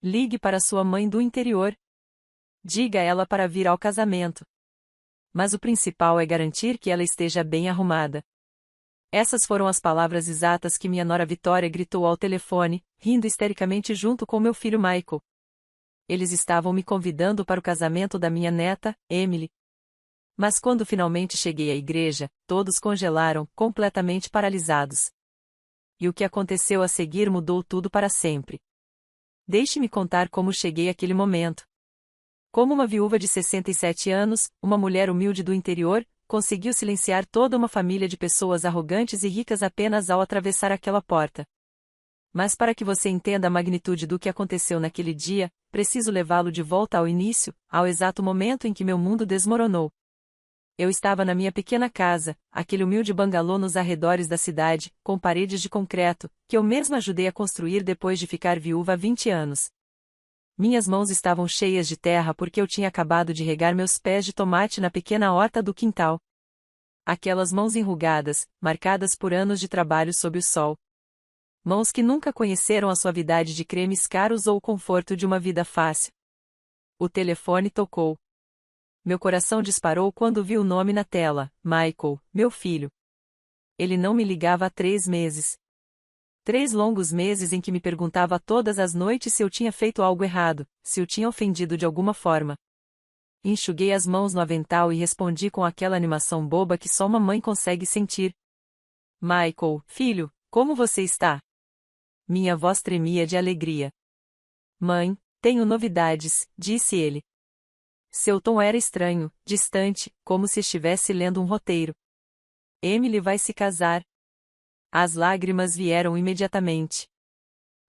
Ligue para sua mãe do interior. Diga a ela para vir ao casamento. Mas o principal é garantir que ela esteja bem arrumada. Essas foram as palavras exatas que minha nora Vitória gritou ao telefone, rindo histericamente junto com meu filho Michael. Eles estavam me convidando para o casamento da minha neta, Emily. Mas quando finalmente cheguei à igreja, todos congelaram, completamente paralisados. E o que aconteceu a seguir mudou tudo para sempre. Deixe-me contar como cheguei àquele momento. Como uma viúva de 67 anos, uma mulher humilde do interior, conseguiu silenciar toda uma família de pessoas arrogantes e ricas apenas ao atravessar aquela porta. Mas para que você entenda a magnitude do que aconteceu naquele dia, preciso levá-lo de volta ao início, ao exato momento em que meu mundo desmoronou. Eu estava na minha pequena casa, aquele humilde bangalô nos arredores da cidade, com paredes de concreto, que eu mesma ajudei a construir depois de ficar viúva há 20 anos. Minhas mãos estavam cheias de terra porque eu tinha acabado de regar meus pés de tomate na pequena horta do quintal. Aquelas mãos enrugadas, marcadas por anos de trabalho sob o sol. Mãos que nunca conheceram a suavidade de cremes caros ou o conforto de uma vida fácil. O telefone tocou. Meu coração disparou quando vi o nome na tela, Michael, meu filho. Ele não me ligava há 3 meses. 3 longos meses em que me perguntava todas as noites se eu tinha feito algo errado, se o tinha ofendido de alguma forma. Enxuguei as mãos no avental e respondi com aquela animação boba que só uma mãe consegue sentir. Michael, filho, como você está? Minha voz tremia de alegria. Mãe, tenho novidades, disse ele. Seu tom era estranho, distante, como se estivesse lendo um roteiro. Emily vai se casar. As lágrimas vieram imediatamente.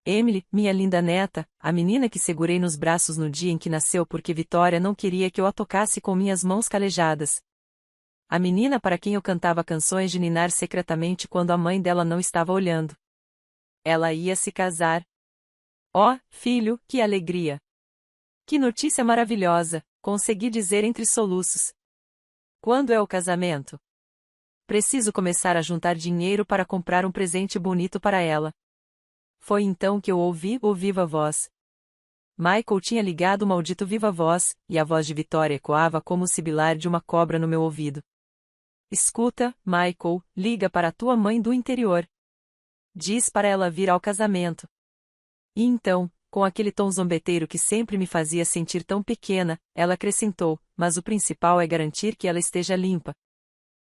Emily, minha linda neta, a menina que segurei nos braços no dia em que nasceu porque Vitória não queria que eu a tocasse com minhas mãos calejadas. A menina para quem eu cantava canções de ninar secretamente quando a mãe dela não estava olhando. Ela ia se casar. Oh, filho, que alegria! Que notícia maravilhosa! Consegui dizer entre soluços. Quando é o casamento? Preciso começar a juntar dinheiro para comprar um presente bonito para ela. Foi então que eu ouvi o viva voz. Michael tinha ligado o maldito viva voz, e a voz de Vitória ecoava como o sibilar de uma cobra no meu ouvido. Escuta, Michael, liga para a tua mãe do interior. Diz para ela vir ao casamento. E então, com aquele tom zombeteiro que sempre me fazia sentir tão pequena, ela acrescentou, mas o principal é garantir que ela esteja limpa.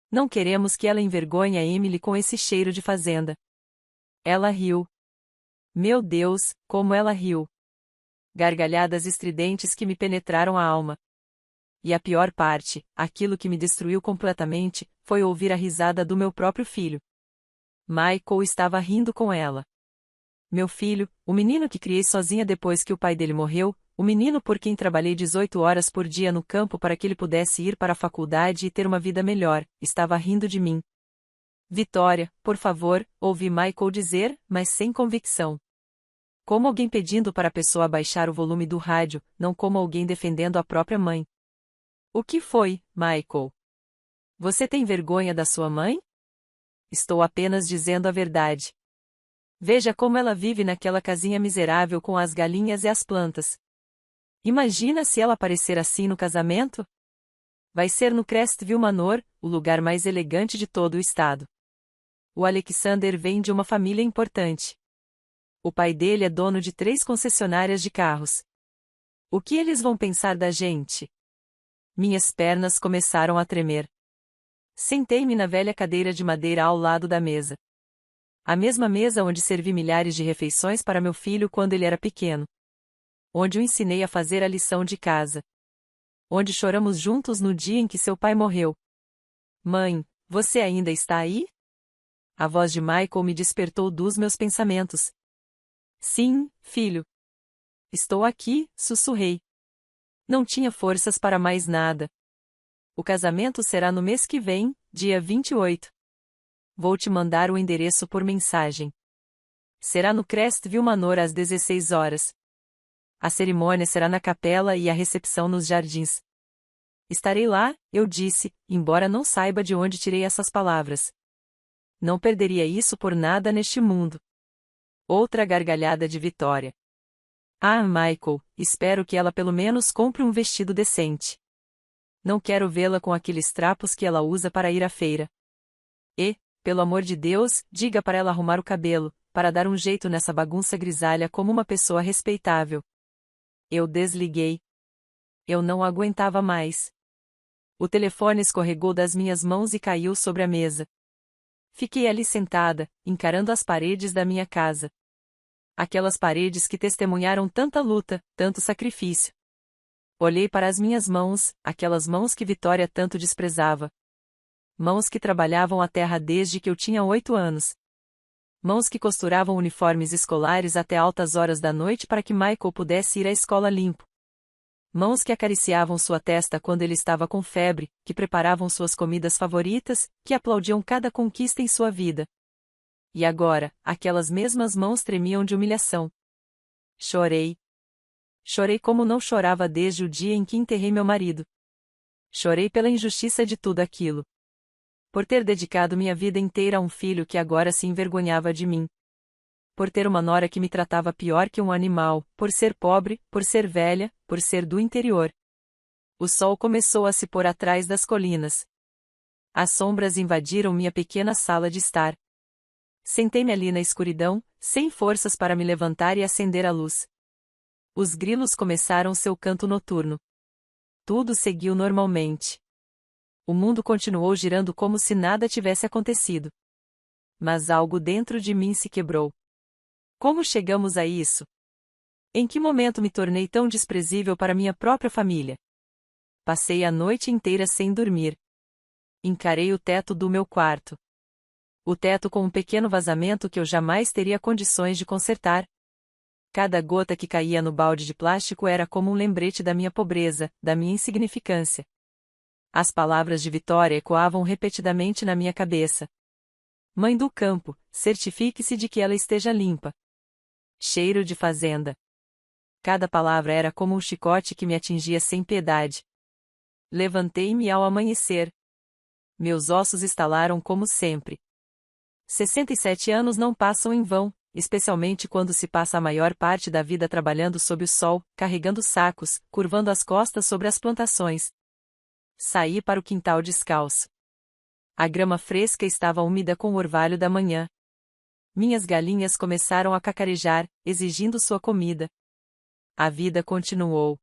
Não queremos que ela envergonhe a Emily com esse cheiro de fazenda. Ela riu. Meu Deus, como ela riu! Gargalhadas estridentes que me penetraram a alma. E a pior parte, aquilo que me destruiu completamente, foi ouvir a risada do meu próprio filho. Michael estava rindo com ela. Meu filho, o menino que criei sozinha depois que o pai dele morreu, o menino por quem trabalhei 18 horas por dia no campo para que ele pudesse ir para a faculdade e ter uma vida melhor, estava rindo de mim. Vitória, por favor, ouvi Michael dizer, mas sem convicção. Como alguém pedindo para a pessoa baixar o volume do rádio, não como alguém defendendo a própria mãe. O que foi, Michael? Você tem vergonha da sua mãe? Estou apenas dizendo a verdade. Veja como ela vive naquela casinha miserável com as galinhas e as plantas. Imagina se ela aparecer assim no casamento? Vai ser no Crestville Manor, o lugar mais elegante de todo o estado. O Alexander vem de uma família importante. O pai dele é dono de 3 concessionárias de carros. O que eles vão pensar da gente? Minhas pernas começaram a tremer. Sentei-me na velha cadeira de madeira ao lado da mesa. A mesma mesa onde servi milhares de refeições para meu filho quando ele era pequeno. Onde o ensinei a fazer a lição de casa. Onde choramos juntos no dia em que seu pai morreu. Mãe, você ainda está aí? A voz de Michael me despertou dos meus pensamentos. Sim, filho. Estou aqui, sussurrei. Não tinha forças para mais nada. O casamento será no mês que vem, dia 28. Vou te mandar o endereço por mensagem. Será no Crestville Manor às 16 horas. A cerimônia será na capela e a recepção nos jardins. Estarei lá, eu disse, embora não saiba de onde tirei essas palavras. Não perderia isso por nada neste mundo. Outra gargalhada de Vitória. Ah, Michael, espero que ela pelo menos compre um vestido decente. Não quero vê-la com aqueles trapos que ela usa para ir à feira. E, pelo amor de Deus, diga para ela arrumar o cabelo, para dar um jeito nessa bagunça grisalha como uma pessoa respeitável. Eu desliguei. Eu não aguentava mais. O telefone escorregou das minhas mãos e caiu sobre a mesa. Fiquei ali sentada, encarando as paredes da minha casa. Aquelas paredes que testemunharam tanta luta, tanto sacrifício. Olhei para as minhas mãos, aquelas mãos que Vitória tanto desprezava. Mãos que trabalhavam a terra desde que eu tinha 8 anos. Mãos que costuravam uniformes escolares até altas horas da noite para que Michael pudesse ir à escola limpo. Mãos que acariciavam sua testa quando ele estava com febre, que preparavam suas comidas favoritas, que aplaudiam cada conquista em sua vida. E agora, aquelas mesmas mãos tremiam de humilhação. Chorei. Chorei como não chorava desde o dia em que enterrei meu marido. Chorei pela injustiça de tudo aquilo. Por ter dedicado minha vida inteira a um filho que agora se envergonhava de mim. Por ter uma nora que me tratava pior que um animal, por ser pobre, por ser velha, por ser do interior. O sol começou a se pôr atrás das colinas. As sombras invadiram minha pequena sala de estar. Sentei-me ali na escuridão, sem forças para me levantar e acender a luz. Os grilos começaram seu canto noturno. Tudo seguiu normalmente. O mundo continuou girando como se nada tivesse acontecido. Mas algo dentro de mim se quebrou. Como chegamos a isso? Em que momento me tornei tão desprezível para minha própria família? Passei a noite inteira sem dormir. Encarei o teto do meu quarto. O teto com um pequeno vazamento que eu jamais teria condições de consertar. Cada gota que caía no balde de plástico era como um lembrete da minha pobreza, da minha insignificância. As palavras de Vitória ecoavam repetidamente na minha cabeça. Mãe do campo, certifique-se de que ela esteja limpa. Cheiro de fazenda. Cada palavra era como um chicote que me atingia sem piedade. Levantei-me ao amanhecer. Meus ossos estalaram como sempre. 67 anos não passam em vão, especialmente quando se passa a maior parte da vida trabalhando sob o sol, carregando sacos, curvando as costas sobre as plantações. Saí para o quintal descalço. A grama fresca estava úmida com o orvalho da manhã. Minhas galinhas começaram a cacarejar, exigindo sua comida. A vida continuou.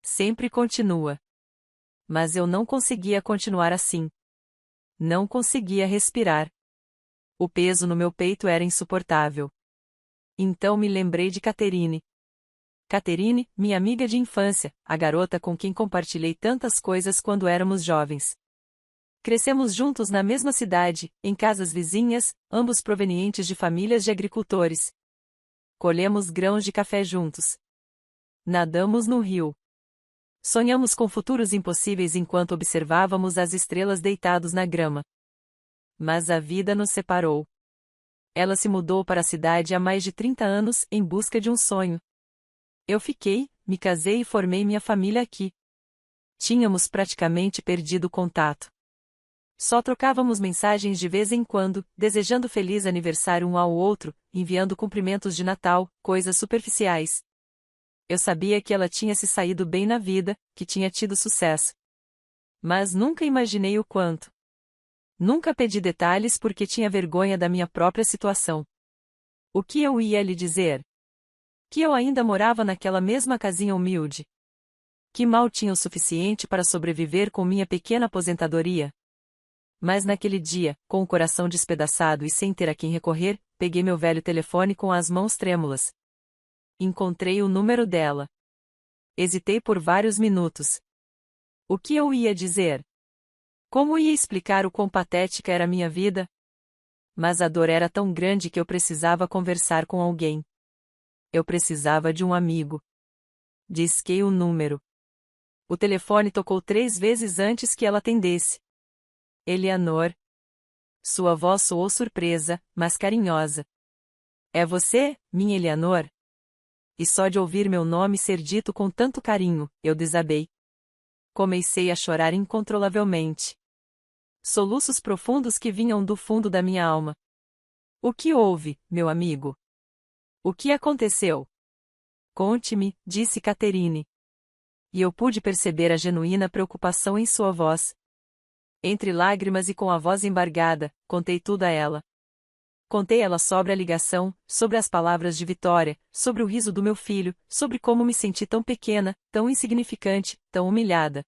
Sempre continua. Mas eu não conseguia continuar assim. Não conseguia respirar. O peso no meu peito era insuportável. Então me lembrei de Catherine. Catherine, minha amiga de infância, a garota com quem compartilhei tantas coisas quando éramos jovens. Crescemos juntos na mesma cidade, em casas vizinhas, ambos provenientes de famílias de agricultores. Colhemos grãos de café juntos. Nadamos no rio. Sonhamos com futuros impossíveis enquanto observávamos as estrelas deitados na grama. Mas a vida nos separou. Ela se mudou para a cidade há mais de 30 anos, em busca de um sonho. Eu fiquei, me casei e formei minha família aqui. Tínhamos praticamente perdido o contato. Só trocávamos mensagens de vez em quando, desejando feliz aniversário um ao outro, enviando cumprimentos de Natal, coisas superficiais. Eu sabia que ela tinha se saído bem na vida, que tinha tido sucesso. Mas nunca imaginei o quanto. Nunca pedi detalhes porque tinha vergonha da minha própria situação. O que eu ia lhe dizer? Que eu ainda morava naquela mesma casinha humilde. Que mal tinha o suficiente para sobreviver com minha pequena aposentadoria. Mas naquele dia, com o coração despedaçado e sem ter a quem recorrer, peguei meu velho telefone com as mãos trêmulas. Encontrei o número dela. Hesitei por vários minutos. O que eu ia dizer? Como ia explicar o quão patética era minha vida? Mas a dor era tão grande que eu precisava conversar com alguém. Eu precisava de um amigo. Disquei o número. O telefone tocou 3 vezes antes que ela atendesse. Eleanor. Sua voz soou surpresa, mas carinhosa. É você, minha Eleanor? E só de ouvir meu nome ser dito com tanto carinho, eu desabei. Comecei a chorar incontrolavelmente. Soluços profundos que vinham do fundo da minha alma. O que houve, meu amigo? O que aconteceu? Conte-me, disse Catherine. E eu pude perceber a genuína preocupação em sua voz. Entre lágrimas e com a voz embargada, contei tudo a ela. Contei ela sobre a ligação, sobre as palavras de Vitória, sobre o riso do meu filho, sobre como me senti tão pequena, tão insignificante, tão humilhada.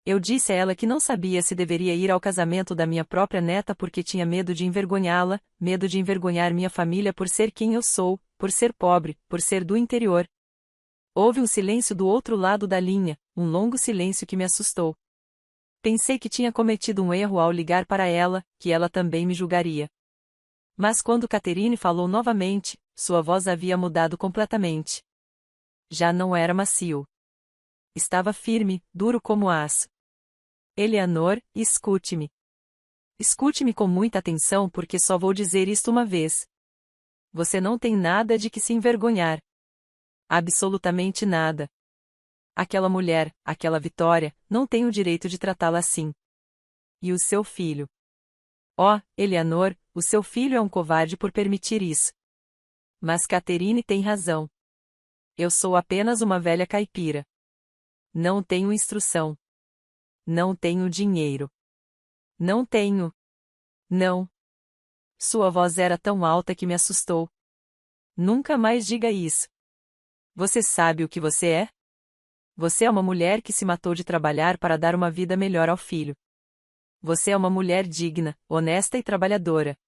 Eu disse a ela que não sabia se deveria ir ao casamento da minha própria neta porque tinha medo de envergonhá-la, medo de envergonhar minha família por ser quem eu sou, por ser pobre, por ser do interior. Houve um silêncio do outro lado da linha, um longo silêncio que me assustou. Pensei que tinha cometido um erro ao ligar para ela, que ela também me julgaria. Mas quando Catherine falou novamente, sua voz havia mudado completamente. Já não era macio. Estava firme, duro como aço. Eleanor, escute-me. Escute-me com muita atenção porque só vou dizer isto uma vez. Você não tem nada de que se envergonhar. Absolutamente nada. Aquela mulher, aquela Vitória, não tem o direito de tratá-la assim. E o seu filho? Oh, Eleanor, o seu filho é um covarde por permitir isso. Mas Catherine tem razão. Eu sou apenas uma velha caipira. Não tenho instrução. Não tenho dinheiro. Não tenho. Não. Sua voz era tão alta que me assustou. Nunca mais diga isso. Você sabe o que você é? Você é uma mulher que se matou de trabalhar para dar uma vida melhor ao filho. Você é uma mulher digna, honesta e trabalhadora.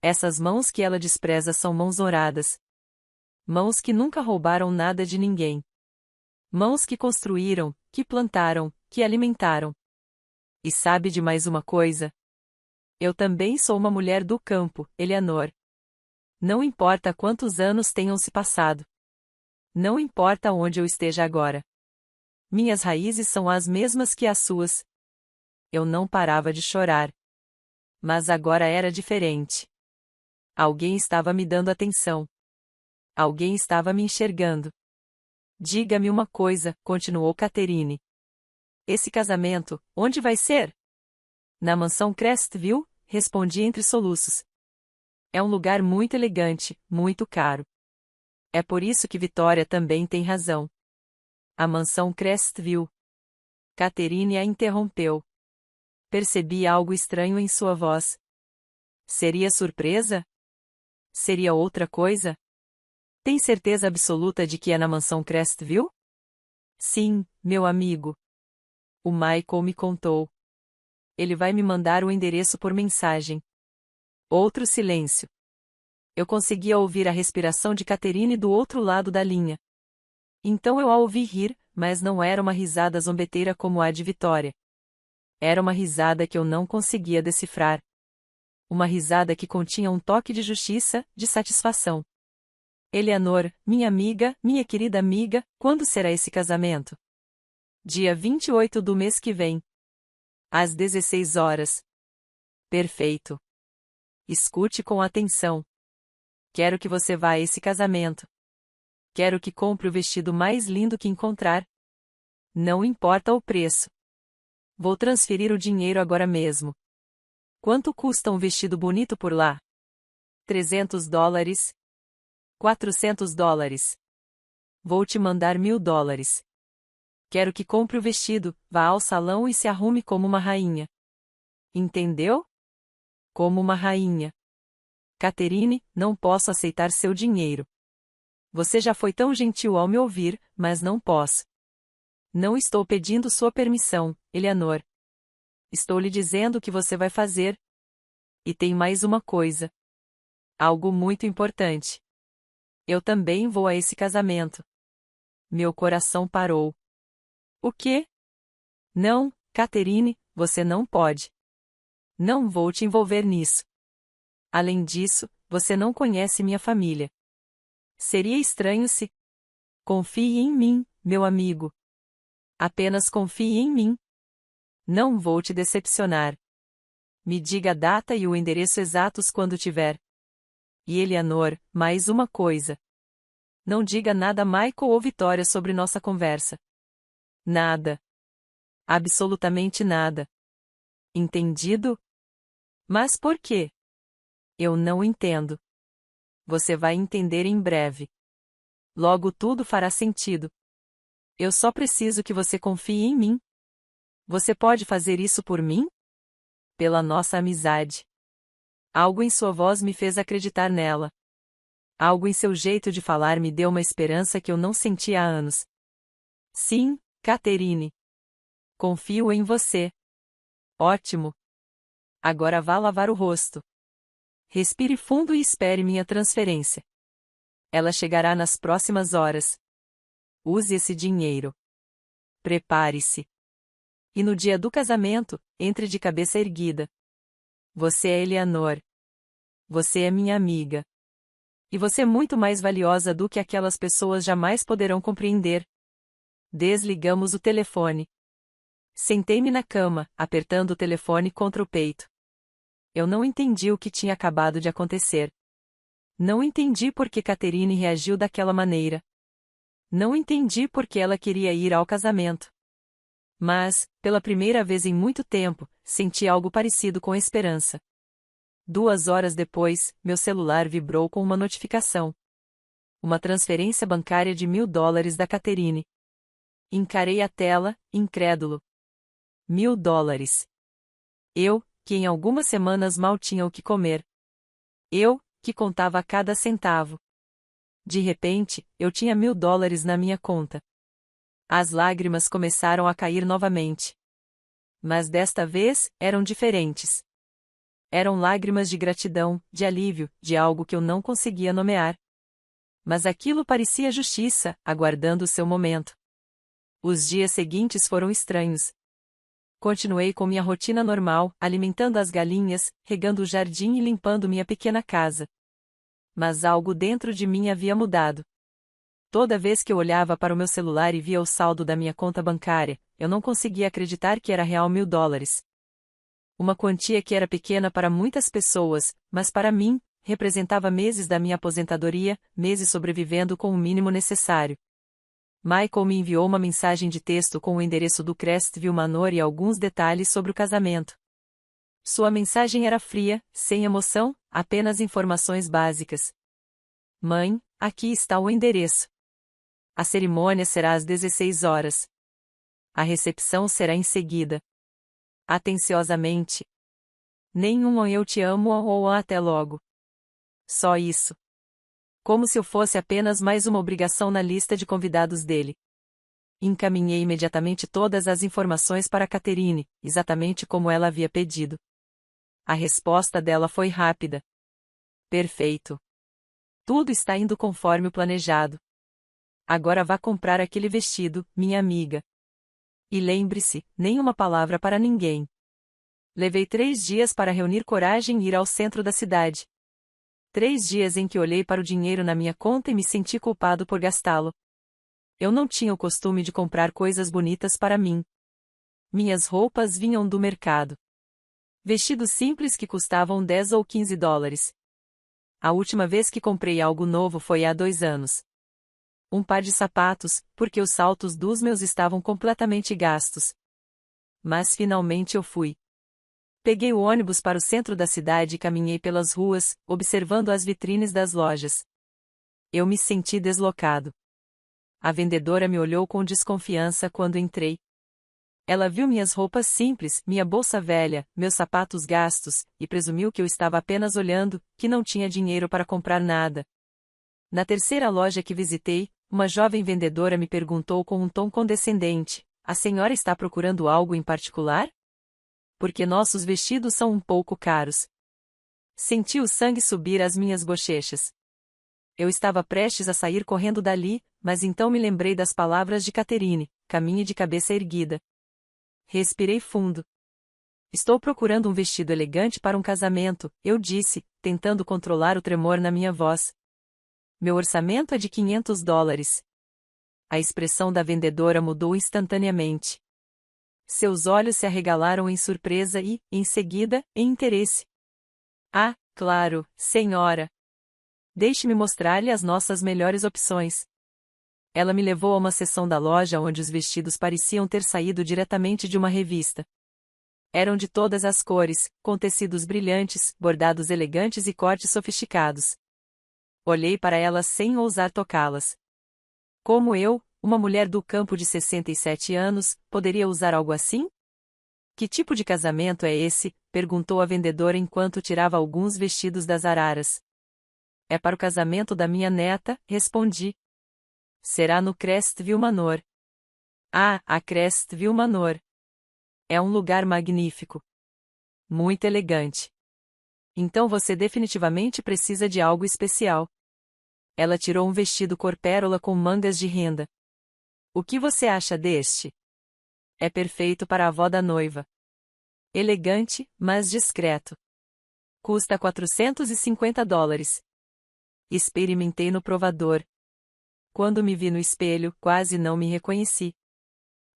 Essas mãos que ela despreza são mãos honradas. Mãos que nunca roubaram nada de ninguém. Mãos que construíram, que plantaram, que alimentaram. E sabe de mais uma coisa? Eu também sou uma mulher do campo, Eleanor. Não importa quantos anos tenham se passado. Não importa onde eu esteja agora. Minhas raízes são as mesmas que as suas. Eu não parava de chorar. Mas agora era diferente. Alguém estava me dando atenção. Alguém estava me enxergando. Diga-me uma coisa, continuou Catherine. Esse casamento, onde vai ser? Na mansão Crestville, respondi entre soluços. É um lugar muito elegante, muito caro. É por isso que Vitória também tem razão. A mansão Crestville. Catherine a interrompeu. Percebi algo estranho em sua voz. Seria surpresa? Seria outra coisa? Tem certeza absoluta de que é na mansão Crestville? Sim, meu amigo. O Michael me contou. Ele vai me mandar o endereço por mensagem. Outro silêncio. Eu conseguia ouvir a respiração de Catherine do outro lado da linha. Então eu a ouvi rir, mas não era uma risada zombeteira como a de Vitória. Era uma risada que eu não conseguia decifrar. Uma risada que continha um toque de justiça, de satisfação. Eleanor, minha amiga, minha querida amiga, quando será esse casamento? Dia 28 do mês que vem. Às 16 horas. Perfeito. Escute com atenção. Quero que você vá a esse casamento. Quero que compre o vestido mais lindo que encontrar. Não importa o preço. Vou transferir o dinheiro agora mesmo. Quanto custa um vestido bonito por lá? $300? $400? Vou te mandar $1000. Quero que compre o vestido, vá ao salão e se arrume como uma rainha. Entendeu? Como uma rainha. Catherine, não posso aceitar seu dinheiro. Você já foi tão gentil ao me ouvir, mas não posso. Não estou pedindo sua permissão, Eleanor. Estou lhe dizendo o que você vai fazer. E tem mais uma coisa. Algo muito importante. Eu também vou a esse casamento. Meu coração parou. O quê? Não, Catherine, você não pode. Não vou te envolver nisso. Além disso, você não conhece minha família. Seria estranho se... Confie em mim, meu amigo. Apenas confie em mim. Não vou te decepcionar. Me diga a data e o endereço exatos quando tiver. E Eleanor, mais uma coisa. Não diga nada a Michael ou Vitória sobre nossa conversa. Nada. Absolutamente nada. Entendido? Mas por quê? Eu não entendo. Você vai entender em breve. Logo tudo fará sentido. Eu só preciso que você confie em mim. Você pode fazer isso por mim? Pela nossa amizade. Algo em sua voz me fez acreditar nela. Algo em seu jeito de falar me deu uma esperança que eu não sentia há anos. Sim, Catherine. Confio em você. Ótimo. Agora vá lavar o rosto. Respire fundo e espere minha transferência. Ela chegará nas próximas horas. Use esse dinheiro. Prepare-se. E no dia do casamento, entre de cabeça erguida. Você é Eleanor. Você é minha amiga. E você é muito mais valiosa do que aquelas pessoas jamais poderão compreender. Desligamos o telefone. Sentei-me na cama, apertando o telefone contra o peito. Eu não entendi o que tinha acabado de acontecer. Não entendi por que Catherine reagiu daquela maneira. Não entendi por que ela queria ir ao casamento. Mas, pela primeira vez em muito tempo, senti algo parecido com esperança. 2 horas depois, meu celular vibrou com uma notificação. Uma transferência bancária de $1.000 da Catherine. Encarei a tela, incrédulo. $1.000. Eu, que em algumas semanas mal tinha o que comer. Eu, que contava cada centavo. De repente, eu tinha $1.000 na minha conta. As lágrimas começaram a cair novamente. Mas desta vez, eram diferentes. Eram lágrimas de gratidão, de alívio, de algo que eu não conseguia nomear. Mas aquilo parecia justiça, aguardando o seu momento. Os dias seguintes foram estranhos. Continuei com minha rotina normal, alimentando as galinhas, regando o jardim e limpando minha pequena casa. Mas algo dentro de mim havia mudado. Toda vez que eu olhava para o meu celular e via o saldo da minha conta bancária, eu não conseguia acreditar que era real $1.000. Uma quantia que era pequena para muitas pessoas, mas para mim, representava meses da minha aposentadoria, meses sobrevivendo com o mínimo necessário. Michael me enviou uma mensagem de texto com o endereço do Crestville Manor e alguns detalhes sobre o casamento. Sua mensagem era fria, sem emoção, apenas informações básicas. Mãe, aqui está o endereço. A cerimônia será às 16 horas. A recepção será em seguida. Atenciosamente. Nenhum eu te amo ou até logo. Só isso. Como se eu fosse apenas mais uma obrigação na lista de convidados dele. Encaminhei imediatamente todas as informações para Catherine, exatamente como ela havia pedido. A resposta dela foi rápida. Perfeito. Tudo está indo conforme o planejado. Agora vá comprar aquele vestido, minha amiga. E lembre-se, nenhuma palavra para ninguém. Levei 3 dias para reunir coragem e ir ao centro da cidade. 3 dias em que olhei para o dinheiro na minha conta e me senti culpado por gastá-lo. Eu não tinha o costume de comprar coisas bonitas para mim. Minhas roupas vinham do mercado. Vestidos simples que custavam $10 ou $15. A última vez que comprei algo novo foi há 2 anos. Um par de sapatos, porque os saltos dos meus estavam completamente gastos. Mas finalmente eu fui. Peguei o ônibus para o centro da cidade e caminhei pelas ruas, observando as vitrines das lojas. Eu me senti deslocado. A vendedora me olhou com desconfiança quando entrei. Ela viu minhas roupas simples, minha bolsa velha, meus sapatos gastos, e presumiu que eu estava apenas olhando, que não tinha dinheiro para comprar nada. Na terceira loja que visitei, uma jovem vendedora me perguntou com um tom condescendente: "A senhora está procurando algo em particular? Porque nossos vestidos são um pouco caros." Senti o sangue subir às minhas bochechas. Eu estava prestes a sair correndo dali, mas então me lembrei das palavras de Catherine: "Caminhe de cabeça erguida." Respirei fundo. "Estou procurando um vestido elegante para um casamento", eu disse, tentando controlar o tremor na minha voz. "Meu orçamento é de $500. A expressão da vendedora mudou instantaneamente. Seus olhos se arregalaram em surpresa e, em seguida, em interesse. "Ah, claro, senhora. Deixe-me mostrar-lhe as nossas melhores opções." Ela me levou a uma seção da loja onde os vestidos pareciam ter saído diretamente de uma revista. Eram de todas as cores, com tecidos brilhantes, bordados elegantes e cortes sofisticados. Olhei para elas sem ousar tocá-las. Como eu, uma mulher do campo de 67 anos, poderia usar algo assim? Que tipo de casamento é esse? Perguntou a vendedora enquanto tirava alguns vestidos das araras. É para o casamento da minha neta, respondi. Será no Crestville Manor. Ah, a Crestville Manor. É um lugar magnífico. Muito elegante. Então você definitivamente precisa de algo especial. Ela tirou um vestido cor pérola com mangas de renda. O que você acha deste? É perfeito para a avó da noiva. Elegante, mas discreto. Custa $450. Experimentei no provador. Quando me vi no espelho, quase não me reconheci.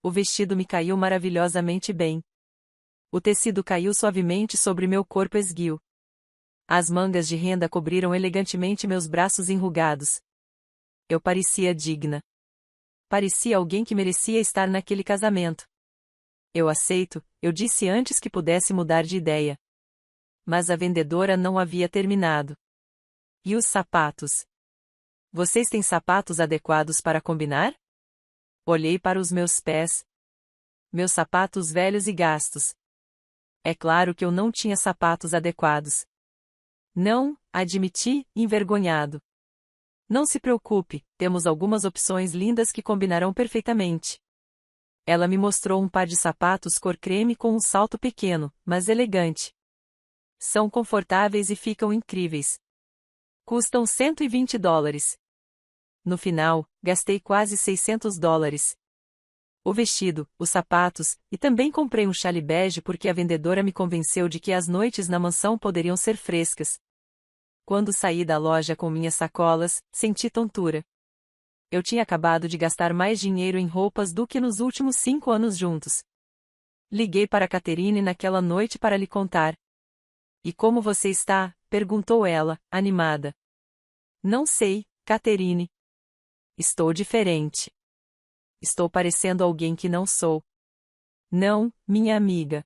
O vestido me caiu maravilhosamente bem. O tecido caiu suavemente sobre meu corpo esguio. As mangas de renda cobriram elegantemente meus braços enrugados. Eu parecia digna. Parecia alguém que merecia estar naquele casamento. Eu aceito, eu disse antes que pudesse mudar de ideia. Mas a vendedora não havia terminado. E os sapatos? Vocês têm sapatos adequados para combinar? Olhei para os meus pés. Meus sapatos velhos e gastos. É claro que eu não tinha sapatos adequados. Não, admiti, envergonhado. Não se preocupe, temos algumas opções lindas que combinarão perfeitamente. Ela me mostrou um par de sapatos cor creme com um salto pequeno, mas elegante. São confortáveis e ficam incríveis. Custam $120. No final, gastei quase $600. O vestido, os sapatos, e também comprei um chale bege porque a vendedora me convenceu de que as noites na mansão poderiam ser frescas. Quando saí da loja com minhas sacolas, senti tontura. Eu tinha acabado de gastar mais dinheiro em roupas do que nos últimos 5 anos juntos. Liguei para Catherine naquela noite para lhe contar. E como você está? Perguntou ela, animada. Não sei, Catherine. Estou diferente. Estou parecendo alguém que não sou. Não, minha amiga.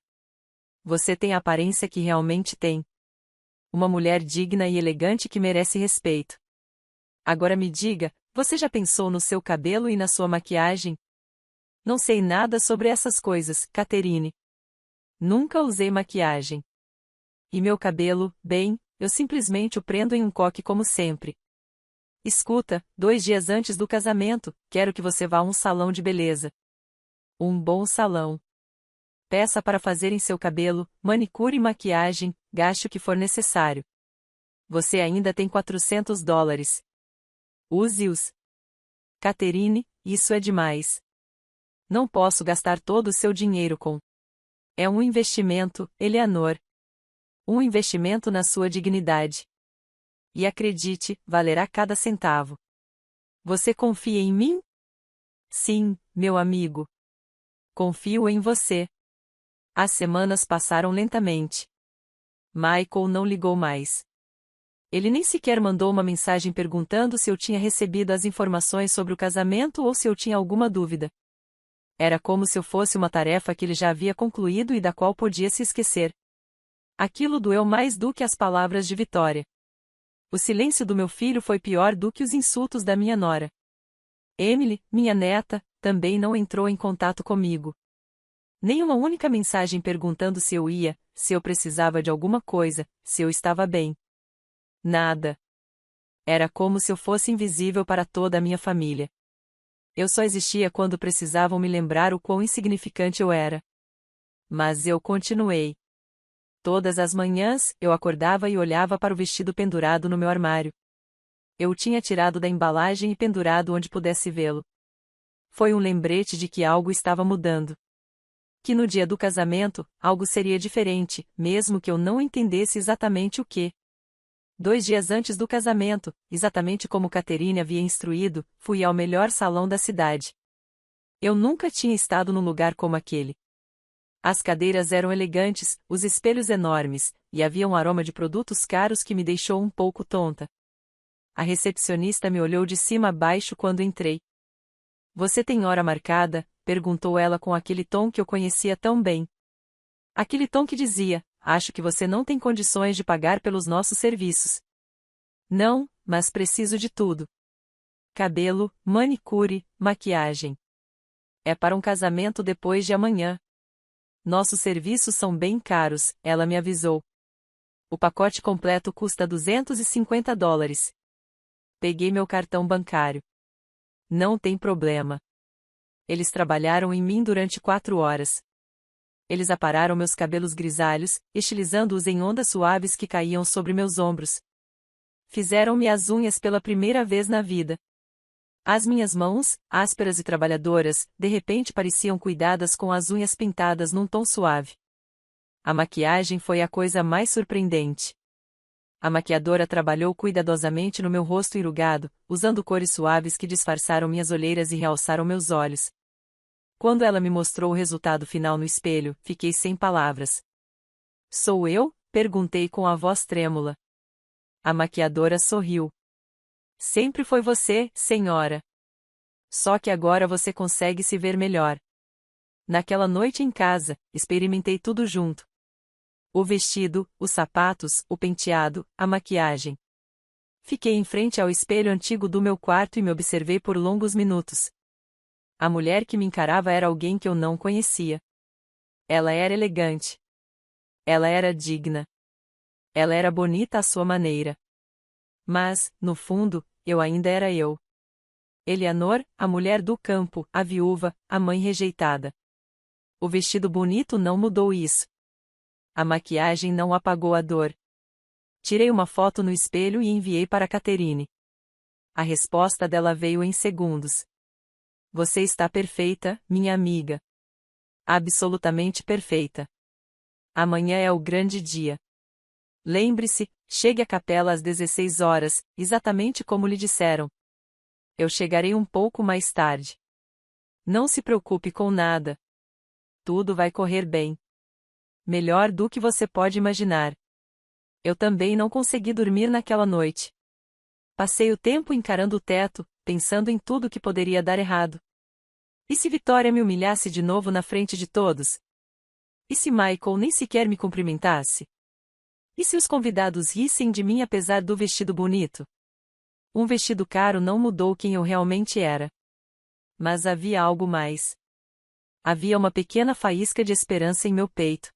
Você tem a aparência que realmente tem. Uma mulher digna e elegante que merece respeito. Agora me diga, você já pensou no seu cabelo e na sua maquiagem? Não sei nada sobre essas coisas, Catherine. Nunca usei maquiagem. E meu cabelo, bem, eu simplesmente o prendo em um coque como sempre. Escuta, 2 dias antes do casamento, quero que você vá a um salão de beleza. Um bom salão. Peça para fazerem seu cabelo, manicure e maquiagem, gaste o que for necessário. Você ainda tem $400. Use-os. Catherine, isso é demais. Não posso gastar todo o seu dinheiro com. É um investimento, Eleanor. Um investimento na sua dignidade. E acredite, valerá cada centavo. Você confia em mim? Sim, meu amigo. Confio em você. As semanas passaram lentamente. Michael não ligou mais. Ele nem sequer mandou uma mensagem perguntando se eu tinha recebido as informações sobre o casamento ou se eu tinha alguma dúvida. Era como se eu fosse uma tarefa que ele já havia concluído e da qual podia se esquecer. Aquilo doeu mais do que as palavras de vitória. O silêncio do meu filho foi pior do que os insultos da minha nora. Emily, minha neta, também não entrou em contato comigo. Nem uma única mensagem perguntando se eu ia, se eu precisava de alguma coisa, se eu estava bem. Nada. Era como se eu fosse invisível para toda a minha família. Eu só existia quando precisavam me lembrar o quão insignificante eu era. Mas eu continuei. Todas as manhãs, eu acordava e olhava para o vestido pendurado no meu armário. Eu o tinha tirado da embalagem e pendurado onde pudesse vê-lo. Foi um lembrete de que algo estava mudando. Que no dia do casamento, algo seria diferente, mesmo que eu não entendesse exatamente o que. 2 dias antes do casamento, exatamente como Catherine havia instruído, fui ao melhor salão da cidade. Eu nunca tinha estado num lugar como aquele. As cadeiras eram elegantes, os espelhos enormes, e havia um aroma de produtos caros que me deixou um pouco tonta. A recepcionista me olhou de cima a baixo quando entrei. Você tem hora marcada? Perguntou ela com aquele tom que eu conhecia tão bem. Aquele tom que dizia, acho que você não tem condições de pagar pelos nossos serviços. Não, mas preciso de tudo. cabelo, manicure, maquiagem. É para um casamento depois de amanhã. Nossos serviços são bem caros, ela me avisou. O pacote completo custa $250. Peguei meu cartão bancário. Não tem problema. Eles trabalharam em mim durante 4 horas. Eles apararam meus cabelos grisalhos, estilizando-os em ondas suaves que caíam sobre meus ombros. Fizeram-me as unhas pela primeira vez na vida. As minhas mãos, ásperas e trabalhadoras, de repente pareciam cuidadas com as unhas pintadas num tom suave. A maquiagem foi a coisa mais surpreendente. A maquiadora trabalhou cuidadosamente no meu rosto enrugado, usando cores suaves que disfarçaram minhas olheiras e realçaram meus olhos. Quando ela me mostrou o resultado final no espelho, fiquei sem palavras. Sou eu? Perguntei com a voz trêmula. A maquiadora sorriu. Sempre foi você, senhora. Só que agora você consegue se ver melhor. Naquela noite em casa, experimentei tudo junto. O vestido, os sapatos, o penteado, a maquiagem. Fiquei em frente ao espelho antigo do meu quarto e me observei por longos minutos. A mulher que me encarava era alguém que eu não conhecia. Ela era elegante. Ela era digna. Ela era bonita à sua maneira. Mas, no fundo, eu ainda era eu. Eleanor, a mulher do campo, a viúva, a mãe rejeitada. O vestido bonito não mudou isso. A maquiagem não apagou a dor. Tirei uma foto no espelho e enviei para Catherine. A resposta dela veio em segundos. Você está perfeita, minha amiga. Absolutamente perfeita. Amanhã é o grande dia. Lembre-se, chegue à capela às 16 horas, exatamente como lhe disseram. Eu chegarei um pouco mais tarde. Não se preocupe com nada. Tudo vai correr bem. Melhor do que você pode imaginar. Eu também não consegui dormir naquela noite. Passei o tempo encarando o teto, pensando em tudo que poderia dar errado. E se Victoria me humilhasse de novo na frente de todos? E se Michael nem sequer me cumprimentasse? E se os convidados rissem de mim apesar do vestido bonito? Um vestido caro não mudou quem eu realmente era. Mas havia algo mais. Havia uma pequena faísca de esperança em meu peito.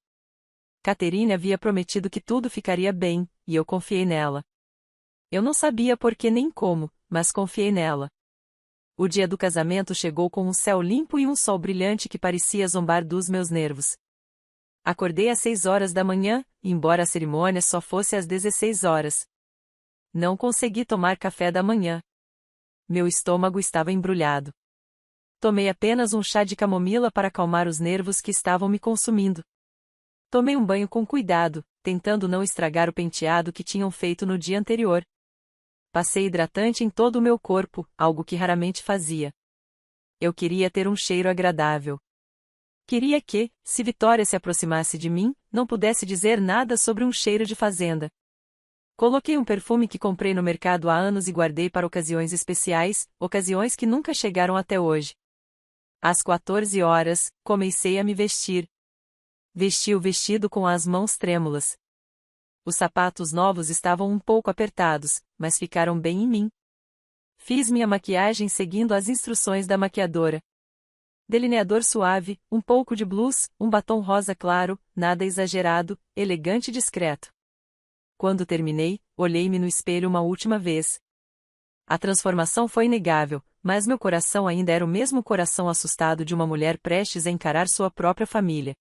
Catherine havia prometido que tudo ficaria bem, e eu confiei nela. Eu não sabia por que nem como, mas confiei nela. O dia do casamento chegou com um céu limpo e um sol brilhante que parecia zombar dos meus nervos. Acordei às 6 horas da manhã, embora a cerimônia só fosse às 16 horas. Não consegui tomar café da manhã. Meu estômago estava embrulhado. Tomei apenas um chá de camomila para acalmar os nervos que estavam me consumindo. Tomei um banho com cuidado, tentando não estragar o penteado que tinham feito no dia anterior. Passei hidratante em todo o meu corpo, algo que raramente fazia. Eu queria ter um cheiro agradável. Queria que, se Victoria se aproximasse de mim, não pudesse dizer nada sobre um cheiro de fazenda. Coloquei um perfume que comprei no mercado há anos e guardei para ocasiões especiais, ocasiões que nunca chegaram até hoje. Às 14 horas, comecei a me vestir. Vesti o vestido com as mãos trêmulas. Os sapatos novos estavam um pouco apertados, mas ficaram bem em mim. Fiz minha maquiagem seguindo as instruções da maquiadora. Delineador suave, um pouco de blush, um batom rosa claro, nada exagerado, elegante e discreto. Quando terminei, olhei-me no espelho uma última vez. A transformação foi inegável, mas meu coração ainda era o mesmo coração assustado de uma mulher prestes a encarar sua própria família.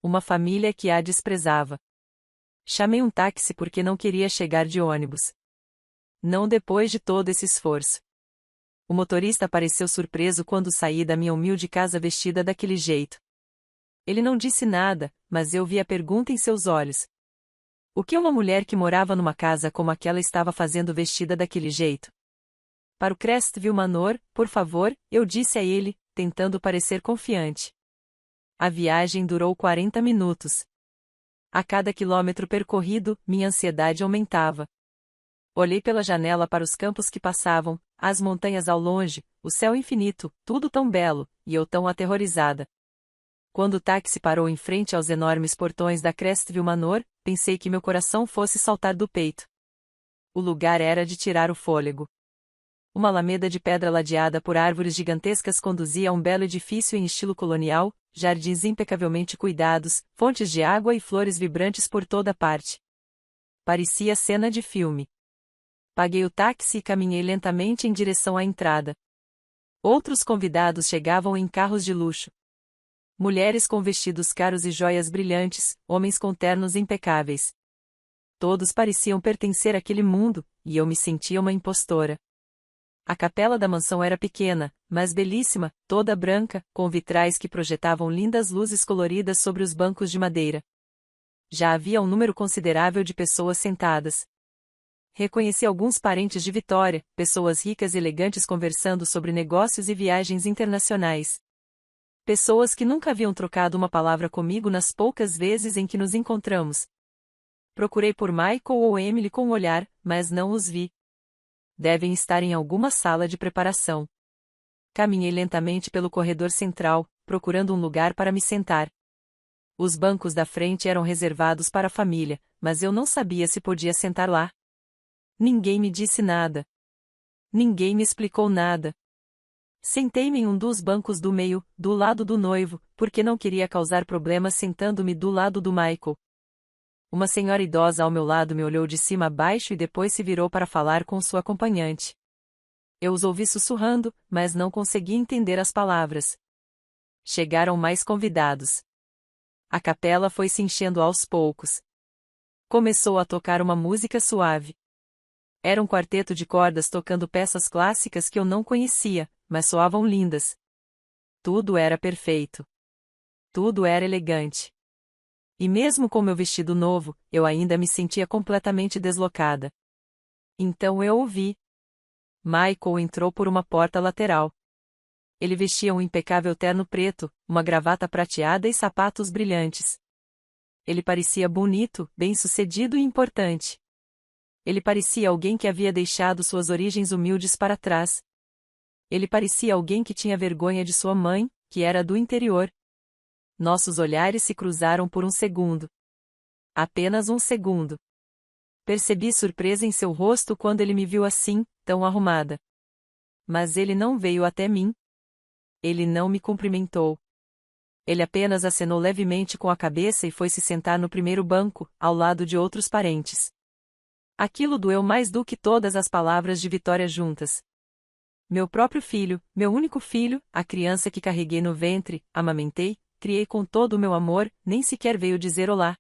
Uma família que a desprezava. Chamei um táxi porque não queria chegar de ônibus. Não depois de todo esse esforço. O motorista pareceu surpreso quando saí da minha humilde casa vestida daquele jeito. Ele não disse nada, mas eu vi a pergunta em seus olhos. O que uma mulher que morava numa casa como aquela estava fazendo vestida daquele jeito? Para o Crestville Manor, por favor, eu disse a ele, tentando parecer confiante. A viagem durou 40 minutos. A cada quilômetro percorrido, minha ansiedade aumentava. Olhei pela janela para os campos que passavam, as montanhas ao longe, o céu infinito, tudo tão belo, e eu tão aterrorizada. Quando o táxi parou em frente aos enormes portões da Crestville Manor, pensei que meu coração fosse saltar do peito. O lugar era de tirar o fôlego. Uma alameda de pedra ladeada por árvores gigantescas conduzia a um belo edifício em estilo colonial, jardins impecavelmente cuidados, fontes de água e flores vibrantes por toda parte. Parecia cena de filme. Paguei o táxi e caminhei lentamente em direção à entrada. Outros convidados chegavam em carros de luxo. Mulheres com vestidos caros e joias brilhantes, homens com ternos impecáveis. Todos pareciam pertencer àquele mundo, e eu me sentia uma impostora. A capela da mansão era pequena, mas belíssima, toda branca, com vitrais que projetavam lindas luzes coloridas sobre os bancos de madeira. Já havia um número considerável de pessoas sentadas. Reconheci alguns parentes de Vitória, pessoas ricas e elegantes conversando sobre negócios e viagens internacionais. Pessoas que nunca haviam trocado uma palavra comigo nas poucas vezes em que nos encontramos. Procurei por Michael ou Emily com o olhar, mas não os vi. Devem estar em alguma sala de preparação. Caminhei lentamente pelo corredor central, procurando um lugar para me sentar. Os bancos da frente eram reservados para a família, mas eu não sabia se podia sentar lá. Ninguém me disse nada. Ninguém me explicou nada. Sentei-me em um dos bancos do meio, do lado do noivo, porque não queria causar problemas sentando-me do lado do Michael. Uma senhora idosa ao meu lado me olhou de cima a baixo e depois se virou para falar com sua acompanhante. Eu os ouvi sussurrando, mas não consegui entender as palavras. Chegaram mais convidados. A capela foi se enchendo aos poucos. Começou a tocar uma música suave. Era um quarteto de cordas tocando peças clássicas que eu não conhecia, mas soavam lindas. Tudo era perfeito. Tudo era elegante. E mesmo com meu vestido novo, eu ainda me sentia completamente deslocada. Então eu ouvi. Michael entrou por uma porta lateral. Ele vestia um impecável terno preto, uma gravata prateada e sapatos brilhantes. Ele parecia bonito, bem-sucedido e importante. Ele parecia alguém que havia deixado suas origens humildes para trás. Ele parecia alguém que tinha vergonha de sua mãe, que era do interior. Nossos olhares se cruzaram por um segundo. Apenas um segundo. Percebi surpresa em seu rosto quando ele me viu assim, tão arrumada. Mas ele não veio até mim. Ele não me cumprimentou. Ele apenas acenou levemente com a cabeça e foi se sentar no primeiro banco, ao lado de outros parentes. Aquilo doeu mais do que todas as palavras de Vitória juntas. Meu próprio filho, meu único filho, a criança que carreguei no ventre, amamentei, criei com todo o meu amor, nem sequer veio dizer olá.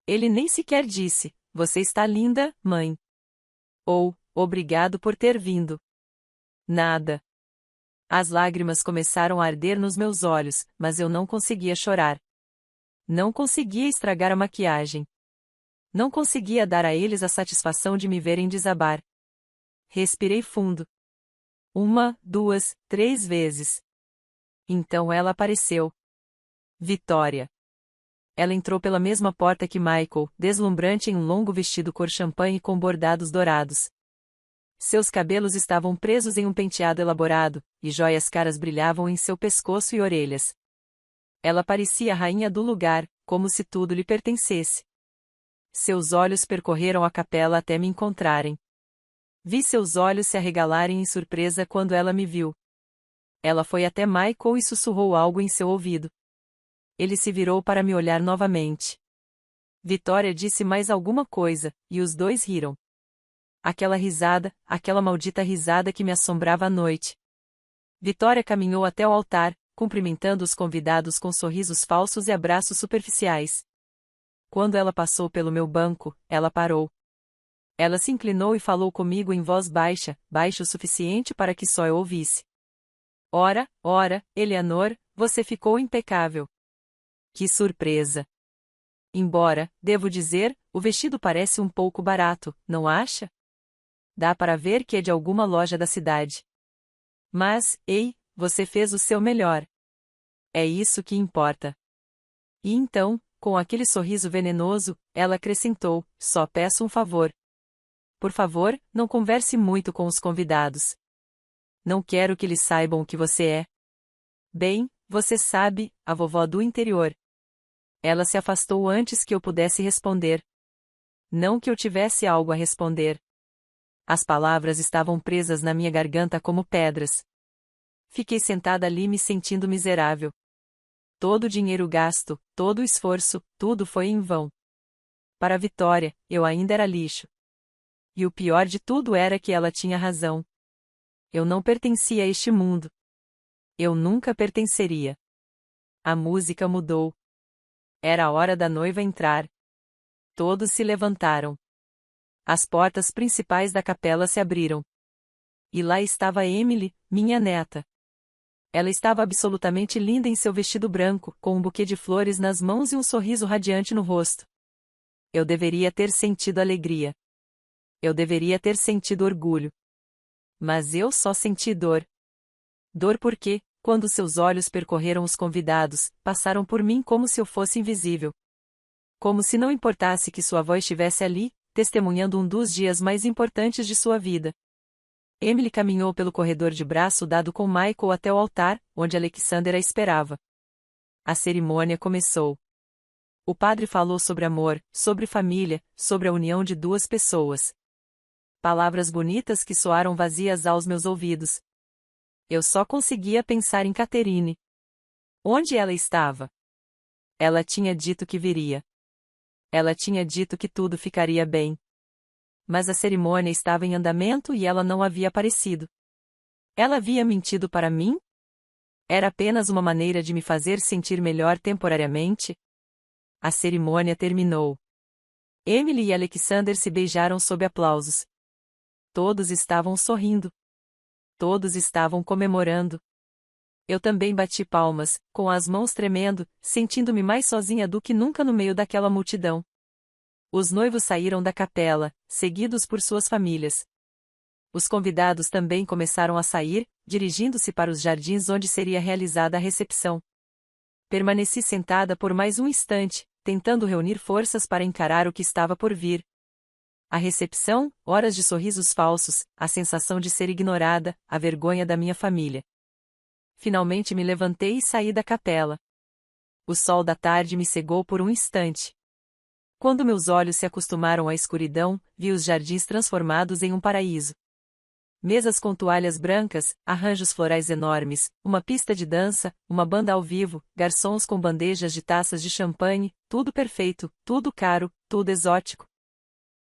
Ele nem sequer disse, você está linda, mãe. Ou, obrigado por ter vindo. Nada. As lágrimas começaram a arder nos meus olhos, mas eu não conseguia chorar. Não conseguia estragar a maquiagem. Não conseguia dar a eles a satisfação de me verem desabar. Respirei fundo. 1, 2, 3 vezes. Então ela apareceu. Vitória. Ela entrou pela mesma porta que Michael, deslumbrante em um longo vestido cor champanhe com bordados dourados. Seus cabelos estavam presos em um penteado elaborado, e joias caras brilhavam em seu pescoço e orelhas. Ela parecia a rainha do lugar, como se tudo lhe pertencesse. Seus olhos percorreram a capela até me encontrarem. Vi seus olhos se arregalarem em surpresa quando ela me viu. Ela foi até Michael e sussurrou algo em seu ouvido. Ele se virou para me olhar novamente. Vitória disse mais alguma coisa, e os dois riram. Aquela maldita risada que me assombrava à noite. Vitória caminhou até o altar, cumprimentando os convidados com sorrisos falsos e abraços superficiais. Quando ela passou pelo meu banco, ela parou. Ela se inclinou e falou comigo em voz baixa, baixo o suficiente para que só eu ouvisse. Ora, Eleanor, você ficou impecável. Que surpresa! Embora, devo dizer, o vestido parece um pouco barato, não acha? Dá para ver que é de alguma loja da cidade. Mas, ei, você fez o seu melhor. É isso que importa. E então, com aquele sorriso venenoso, ela acrescentou, só peço um favor. Por favor, não converse muito com os convidados. Não quero que eles saibam o que você é. Bem, você sabe, a vovó do interior. Ela se afastou antes que eu pudesse responder. Não que eu tivesse algo a responder. As palavras estavam presas na minha garganta como pedras. Fiquei sentada ali me sentindo miserável. Todo o dinheiro gasto, todo o esforço, tudo foi em vão. Para a Vitória, eu ainda era lixo. E o pior de tudo era que ela tinha razão. Eu não pertencia a este mundo. Eu nunca pertenceria. A música mudou. Era a hora da noiva entrar. Todos se levantaram. As portas principais da capela se abriram. E lá estava Emily, minha neta. Ela estava absolutamente linda em seu vestido branco, com um buquê de flores nas mãos e um sorriso radiante no rosto. Eu deveria ter sentido alegria. Eu deveria ter sentido orgulho. Mas eu só senti dor. Dor porque, quando seus olhos percorreram os convidados, passaram por mim como se eu fosse invisível. Como se não importasse que sua avó estivesse ali, testemunhando um dos dias mais importantes de sua vida. Emily caminhou pelo corredor de braço dado com Michael até o altar, onde Alexander a esperava. A cerimônia começou. O padre falou sobre amor, sobre família, sobre a união de duas pessoas. Palavras bonitas que soaram vazias aos meus ouvidos. Eu só conseguia pensar em Catherine. Onde ela estava? Ela tinha dito que viria. Ela tinha dito que tudo ficaria bem. Mas a cerimônia estava em andamento e ela não havia aparecido. Ela havia mentido para mim? Era apenas uma maneira de me fazer sentir melhor temporariamente? A cerimônia terminou. Emily e Alexander se beijaram sob aplausos. Todos estavam sorrindo. Todos estavam comemorando. Eu também bati palmas, com as mãos tremendo, sentindo-me mais sozinha do que nunca no meio daquela multidão. Os noivos saíram da capela, seguidos por suas famílias. Os convidados também começaram a sair, dirigindo-se para os jardins onde seria realizada a recepção. Permaneci sentada por mais um instante, tentando reunir forças para encarar o que estava por vir. A recepção, horas de sorrisos falsos, a sensação de ser ignorada, a vergonha da minha família. Finalmente me levantei e saí da capela. O sol da tarde me cegou por um instante. Quando meus olhos se acostumaram à escuridão, vi os jardins transformados em um paraíso. Mesas com toalhas brancas, arranjos florais enormes, uma pista de dança, uma banda ao vivo, garçons com bandejas de taças de champanhe, tudo perfeito, tudo caro, tudo exótico.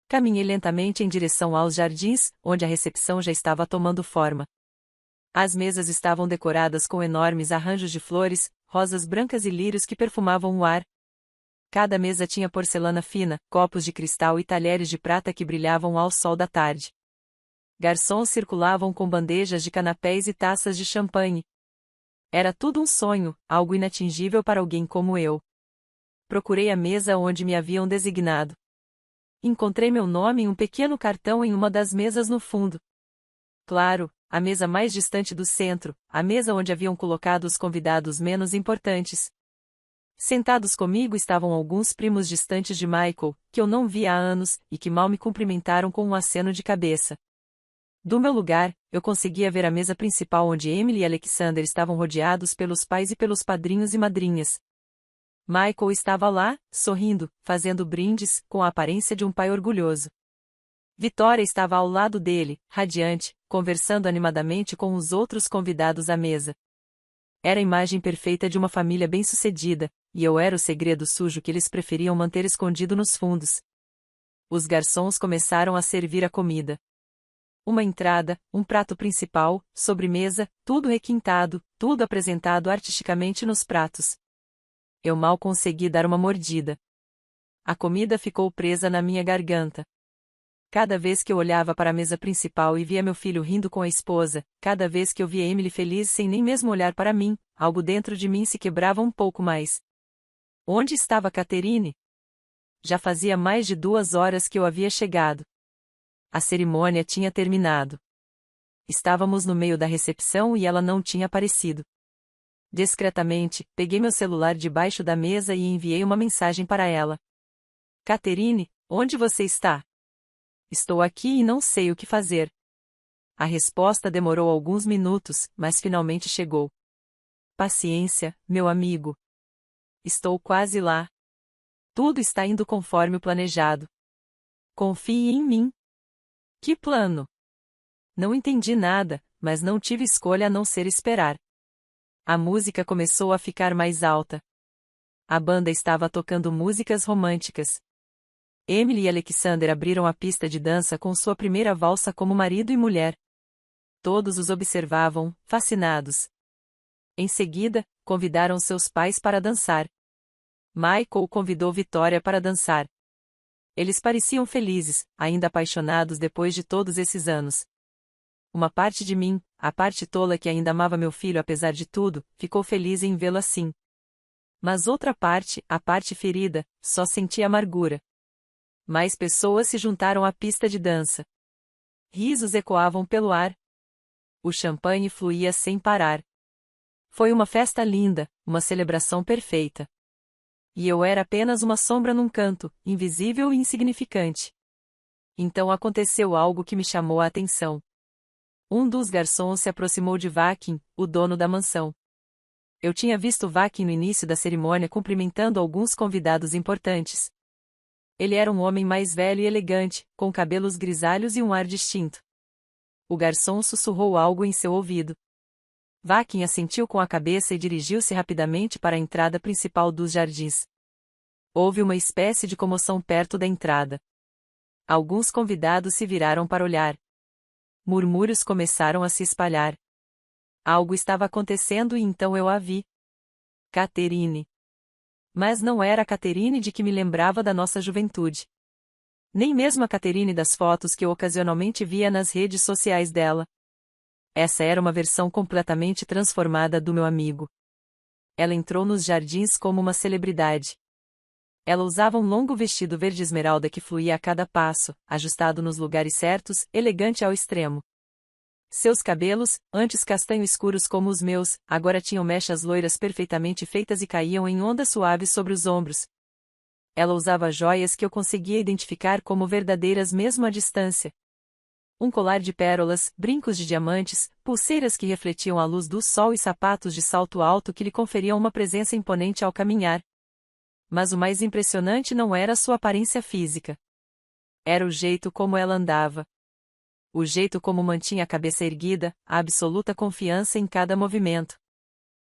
Caminhei lentamente em direção aos jardins, onde a recepção já estava tomando forma. As mesas estavam decoradas com enormes arranjos de flores, rosas brancas e lírios que perfumavam o ar. Cada mesa tinha porcelana fina, copos de cristal e talheres de prata que brilhavam ao sol da tarde. Garçons circulavam com bandejas de canapés e taças de champanhe. Era tudo um sonho, algo inatingível para alguém como eu. Procurei a mesa onde me haviam designado. Encontrei meu nome em um pequeno cartão em uma das mesas no fundo. Claro, a mesa mais distante do centro, a mesa onde haviam colocado os convidados menos importantes. Sentados comigo estavam alguns primos distantes de Michael, que eu não via há anos, e que mal me cumprimentaram com um aceno de cabeça. Do meu lugar, eu conseguia ver a mesa principal onde Emily e Alexander estavam rodeados pelos pais e pelos padrinhos e madrinhas. Michael estava lá, sorrindo, fazendo brindes, com a aparência de um pai orgulhoso. Vitória estava ao lado dele, radiante, conversando animadamente com os outros convidados à mesa. Era a imagem perfeita de uma família bem-sucedida, e eu era o segredo sujo que eles preferiam manter escondido nos fundos. Os garçons começaram a servir a comida. Uma entrada, um prato principal, sobremesa, tudo requintado, tudo apresentado artisticamente nos pratos. Eu mal consegui dar uma mordida. A comida ficou presa na minha garganta. Cada vez que eu olhava para a mesa principal e via meu filho rindo com a esposa, cada vez que eu via Emily feliz sem nem mesmo olhar para mim, algo dentro de mim se quebrava um pouco mais. Onde estava Catherine? Já fazia mais de 2 horas que eu havia chegado. A cerimônia tinha terminado. Estávamos no meio da recepção e ela não tinha aparecido. Discretamente, peguei meu celular debaixo da mesa e enviei uma mensagem para ela. Catherine, onde você está? Estou aqui e não sei o que fazer. A resposta demorou alguns minutos, mas finalmente chegou. Paciência, meu amigo. Estou quase lá. Tudo está indo conforme o planejado. Confie em mim. Que plano! Não entendi nada, mas não tive escolha a não ser esperar. A música começou a ficar mais alta. A banda estava tocando músicas românticas. Emily e Alexander abriram a pista de dança com sua primeira valsa como marido e mulher. Todos os observavam, fascinados. Em seguida, convidaram seus pais para dançar. Michael convidou Victoria para dançar. Eles pareciam felizes, ainda apaixonados depois de todos esses anos. Uma parte de mim, a parte tola que ainda amava meu filho apesar de tudo, ficou feliz em vê-lo assim. Mas outra parte, a parte ferida, só sentia amargura. Mais pessoas se juntaram à pista de dança. Risos ecoavam pelo ar. O champanhe fluía sem parar. Foi uma festa linda, uma celebração perfeita. E eu era apenas uma sombra num canto, invisível e insignificante. Então aconteceu algo que me chamou a atenção. Um dos garçons se aproximou de Vakin, o dono da mansão. Eu tinha visto Vakin no início da cerimônia cumprimentando alguns convidados importantes. Ele era um homem mais velho e elegante, com cabelos grisalhos e um ar distinto. O garçom sussurrou algo em seu ouvido. Vakin assentiu com a cabeça e dirigiu-se rapidamente para a entrada principal dos jardins. Houve uma espécie de comoção perto da entrada. Alguns convidados se viraram para olhar. Murmúrios começaram a se espalhar. Algo estava acontecendo e então eu a vi. Catherine. Mas não era a Catherine de que me lembrava da nossa juventude. Nem mesmo a Catherine das fotos que eu ocasionalmente via nas redes sociais dela. Essa era uma versão completamente transformada do meu amigo. Ela entrou nos jardins como uma celebridade. Ela usava um longo vestido verde esmeralda que fluía a cada passo, ajustado nos lugares certos, elegante ao extremo. Seus cabelos, antes castanho escuros como os meus, agora tinham mechas loiras perfeitamente feitas e caíam em ondas suaves sobre os ombros. Ela usava joias que eu conseguia identificar como verdadeiras mesmo à distância. Um colar de pérolas, brincos de diamantes, pulseiras que refletiam a luz do sol e sapatos de salto alto que lhe conferiam uma presença imponente ao caminhar. Mas o mais impressionante não era sua aparência física. Era o jeito como ela andava. O jeito como mantinha a cabeça erguida, a absoluta confiança em cada movimento.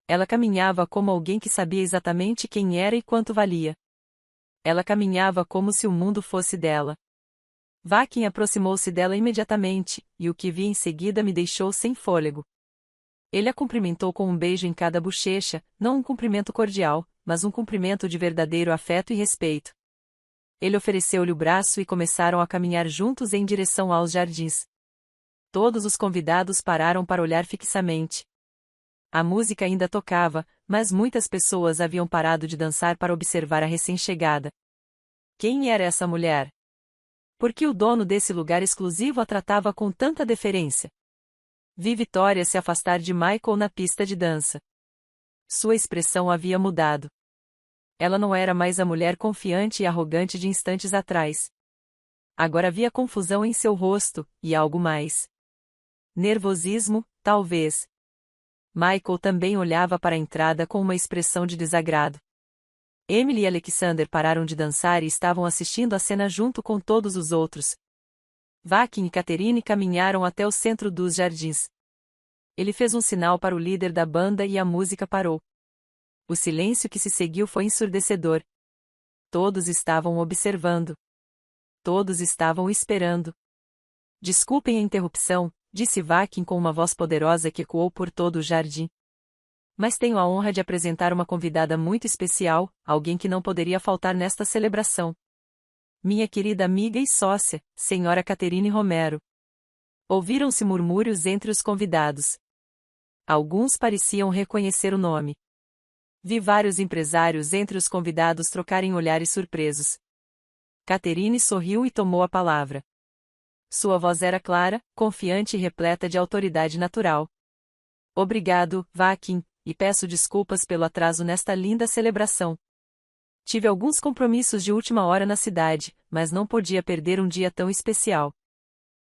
Ela caminhava como alguém que sabia exatamente quem era e quanto valia. Ela caminhava como se o mundo fosse dela. Vakin aproximou-se dela imediatamente, e o que vi em seguida me deixou sem fôlego. Ele a cumprimentou com um beijo em cada bochecha, não um cumprimento cordial, mas um cumprimento de verdadeiro afeto e respeito. Ele ofereceu-lhe o braço e começaram a caminhar juntos em direção aos jardins. Todos os convidados pararam para olhar fixamente. A música ainda tocava, mas muitas pessoas haviam parado de dançar para observar a recém-chegada. Quem era essa mulher? Por que o dono desse lugar exclusivo a tratava com tanta deferência? Vi Victoria se afastar de Michael na pista de dança. Sua expressão havia mudado. Ela não era mais a mulher confiante e arrogante de instantes atrás. Agora havia confusão em seu rosto, e algo mais. Nervosismo, talvez. Michael também olhava para a entrada com uma expressão de desagrado. Emily e Alexander pararam de dançar e estavam assistindo a cena junto com todos os outros. Vakin e Catherine caminharam até o centro dos jardins. Ele fez um sinal para o líder da banda e a música parou. O silêncio que se seguiu foi ensurdecedor. Todos estavam observando. Todos estavam esperando. Desculpem a interrupção, disse Vakin com uma voz poderosa que ecoou por todo o jardim. Mas tenho a honra de apresentar uma convidada muito especial, alguém que não poderia faltar nesta celebração. Minha querida amiga e sócia, Senhora Catherine Romero. Ouviram-se murmúrios entre os convidados. Alguns pareciam reconhecer o nome. Vi vários empresários entre os convidados trocarem olhares surpresos. Catherine sorriu e tomou a palavra. Sua voz era clara, confiante e repleta de autoridade natural. Obrigado, Vakin, e peço desculpas pelo atraso nesta linda celebração. Tive alguns compromissos de última hora na cidade, mas não podia perder um dia tão especial.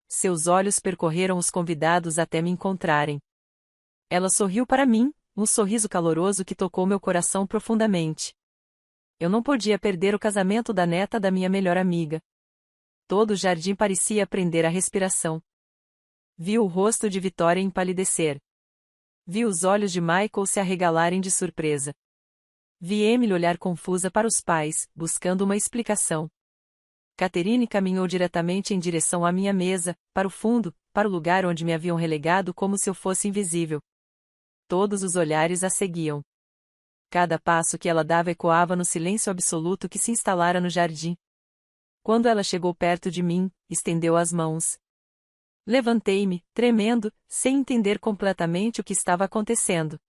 Seus olhos percorreram os convidados até me encontrarem. Ela sorriu para mim, um sorriso caloroso que tocou meu coração profundamente. Eu não podia perder o casamento da neta da minha melhor amiga. Todo o jardim parecia prender a respiração. Vi o rosto de Vitória empalidecer. Vi os olhos de Michael se arregalarem de surpresa. Vi Emily olhar confusa para os pais, buscando uma explicação. Catherine caminhou diretamente em direção à minha mesa, para o fundo, para o lugar onde me haviam relegado como se eu fosse invisível. Todos os olhares a seguiam. Cada passo que ela dava ecoava no silêncio absoluto que se instalara no jardim. Quando ela chegou perto de mim, estendeu as mãos. Levantei-me, tremendo, sem entender completamente o que estava acontecendo.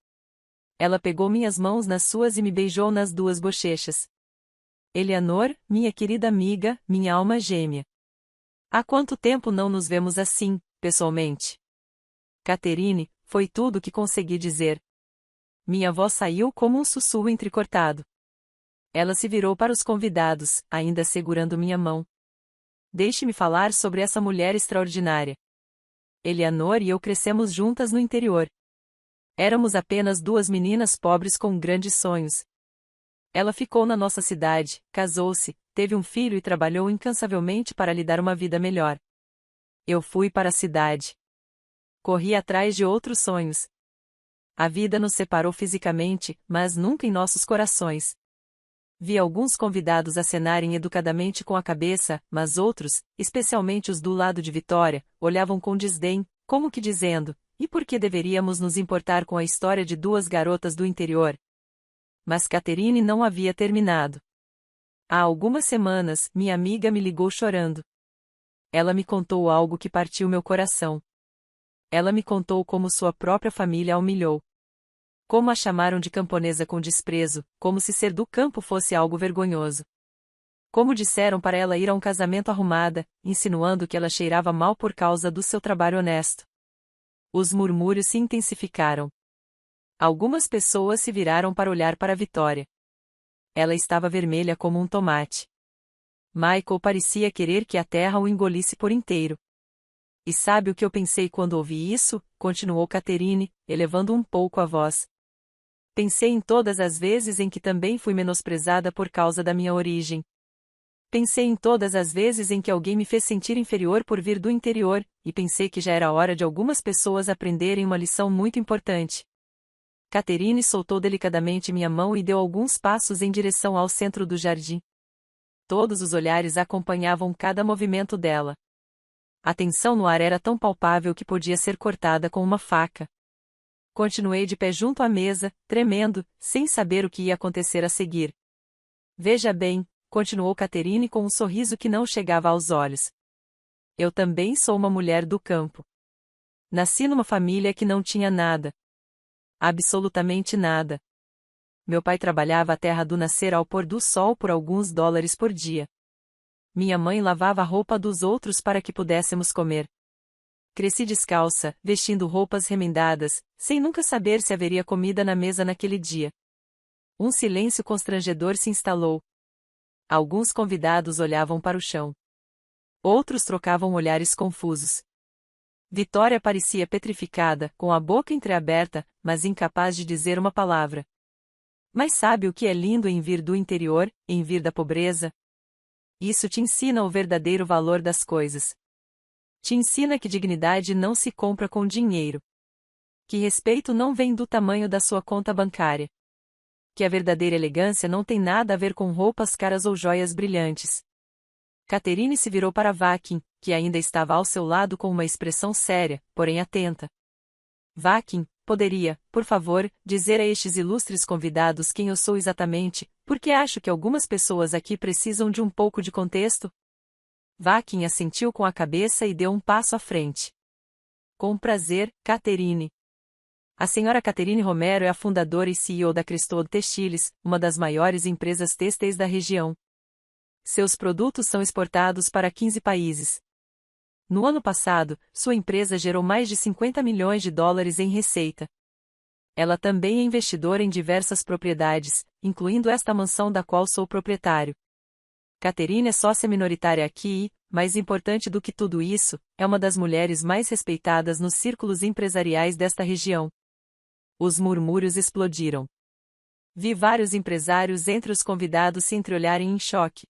Ela pegou minhas mãos nas suas e me beijou nas duas bochechas. Eleanor, minha querida amiga, minha alma gêmea. Há quanto tempo não nos vemos assim, pessoalmente? Catherine, foi tudo o que consegui dizer. Minha voz saiu como um sussurro entrecortado. Ela se virou para os convidados, ainda segurando minha mão. Deixe-me falar sobre essa mulher extraordinária. Eleanor e eu crescemos juntas no interior. Éramos apenas duas meninas pobres com grandes sonhos. Ela ficou na nossa cidade, casou-se, teve um filho e trabalhou incansavelmente para lhe dar uma vida melhor. Eu fui para a cidade. Corri atrás de outros sonhos. A vida nos separou fisicamente, mas nunca em nossos corações. Vi alguns convidados acenarem educadamente com a cabeça, mas outros, especialmente os do lado de Vitória, olhavam com desdém, como que dizendo: e por que deveríamos nos importar com a história de duas garotas do interior? Mas Catherine não havia terminado. Há algumas semanas, minha amiga me ligou chorando. Ela me contou algo que partiu meu coração. Ela me contou como sua própria família a humilhou. Como a chamaram de camponesa com desprezo, como se ser do campo fosse algo vergonhoso. Como disseram para ela ir a um casamento arrumada, insinuando que ela cheirava mal por causa do seu trabalho honesto. Os murmúrios se intensificaram. Algumas pessoas se viraram para olhar para Vitória. Ela estava vermelha como um tomate. Michael parecia querer que a terra o engolisse por inteiro. E sabe o que eu pensei quando ouvi isso? Continuou Catherine, elevando um pouco a voz. Pensei em todas as vezes em que também fui menosprezada por causa da minha origem. Pensei em todas as vezes em que alguém me fez sentir inferior por vir do interior, e pensei que já era hora de algumas pessoas aprenderem uma lição muito importante. Catherine soltou delicadamente minha mão e deu alguns passos em direção ao centro do jardim. Todos os olhares acompanhavam cada movimento dela. A tensão no ar era tão palpável que podia ser cortada com uma faca. Continuei de pé junto à mesa, tremendo, sem saber o que ia acontecer a seguir. Veja bem, continuou Catherine com um sorriso que não chegava aos olhos. Eu também sou uma mulher do campo. Nasci numa família que não tinha nada. Absolutamente nada. Meu pai trabalhava a terra do nascer ao pôr do sol por alguns dólares por dia. Minha mãe lavava a roupa dos outros para que pudéssemos comer. Cresci descalça, vestindo roupas remendadas, sem nunca saber se haveria comida na mesa naquele dia. Um silêncio constrangedor se instalou. Alguns convidados olhavam para o chão. Outros trocavam olhares confusos. Vitória parecia petrificada, com a boca entreaberta, mas incapaz de dizer uma palavra. Mas sabe o que é lindo em vir do interior, em vir da pobreza? Isso te ensina o verdadeiro valor das coisas. Te ensina que dignidade não se compra com dinheiro. Que respeito não vem do tamanho da sua conta bancária. Que a verdadeira elegância não tem nada a ver com roupas caras ou joias brilhantes. Catherine se virou para Vakin, que ainda estava ao seu lado com uma expressão séria, porém atenta. Vakin, poderia, por favor, dizer a estes ilustres convidados quem eu sou exatamente, porque acho que algumas pessoas aqui precisam de um pouco de contexto? Vakin assentiu com a cabeça e deu um passo à frente. Com prazer, Catherine. A senhora Catherine Romero é a fundadora e CEO da Crestod Textiles, uma das maiores empresas têxteis da região. Seus produtos são exportados para 15 países. No ano passado, sua empresa gerou mais de 50 milhões de dólares em receita. Ela também é investidora em diversas propriedades, incluindo esta mansão da qual sou proprietário. Catherine é sócia minoritária aqui e, mais importante do que tudo isso, é uma das mulheres mais respeitadas nos círculos empresariais desta região. Os murmúrios explodiram. Vi vários empresários entre os convidados se entreolharem em choque.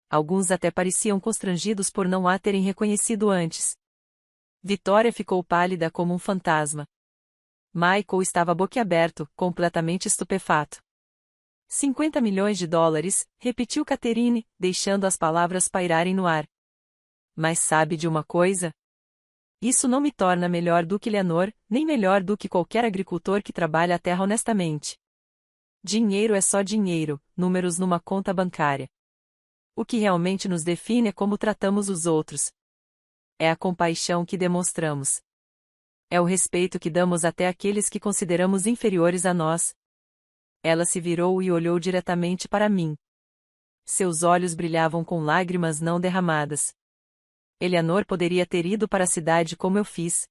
Alguns até pareciam constrangidos por não a terem reconhecido antes. Vitória ficou pálida como um fantasma. Michael estava boquiaberto, completamente estupefato. 50 milhões de dólares, repetiu Catherine, deixando as palavras pairarem no ar. Mas sabe de uma coisa? Isso não me torna melhor do que Leonor, nem melhor do que qualquer agricultor que trabalha a terra honestamente. Dinheiro é só dinheiro, números numa conta bancária. O que realmente nos define é como tratamos os outros. É a compaixão que demonstramos. É o respeito que damos até àqueles que consideramos inferiores a nós. Ela se virou e olhou diretamente para mim. Seus olhos brilhavam com lágrimas não derramadas. Eleanor poderia ter ido para a cidade como eu fiz.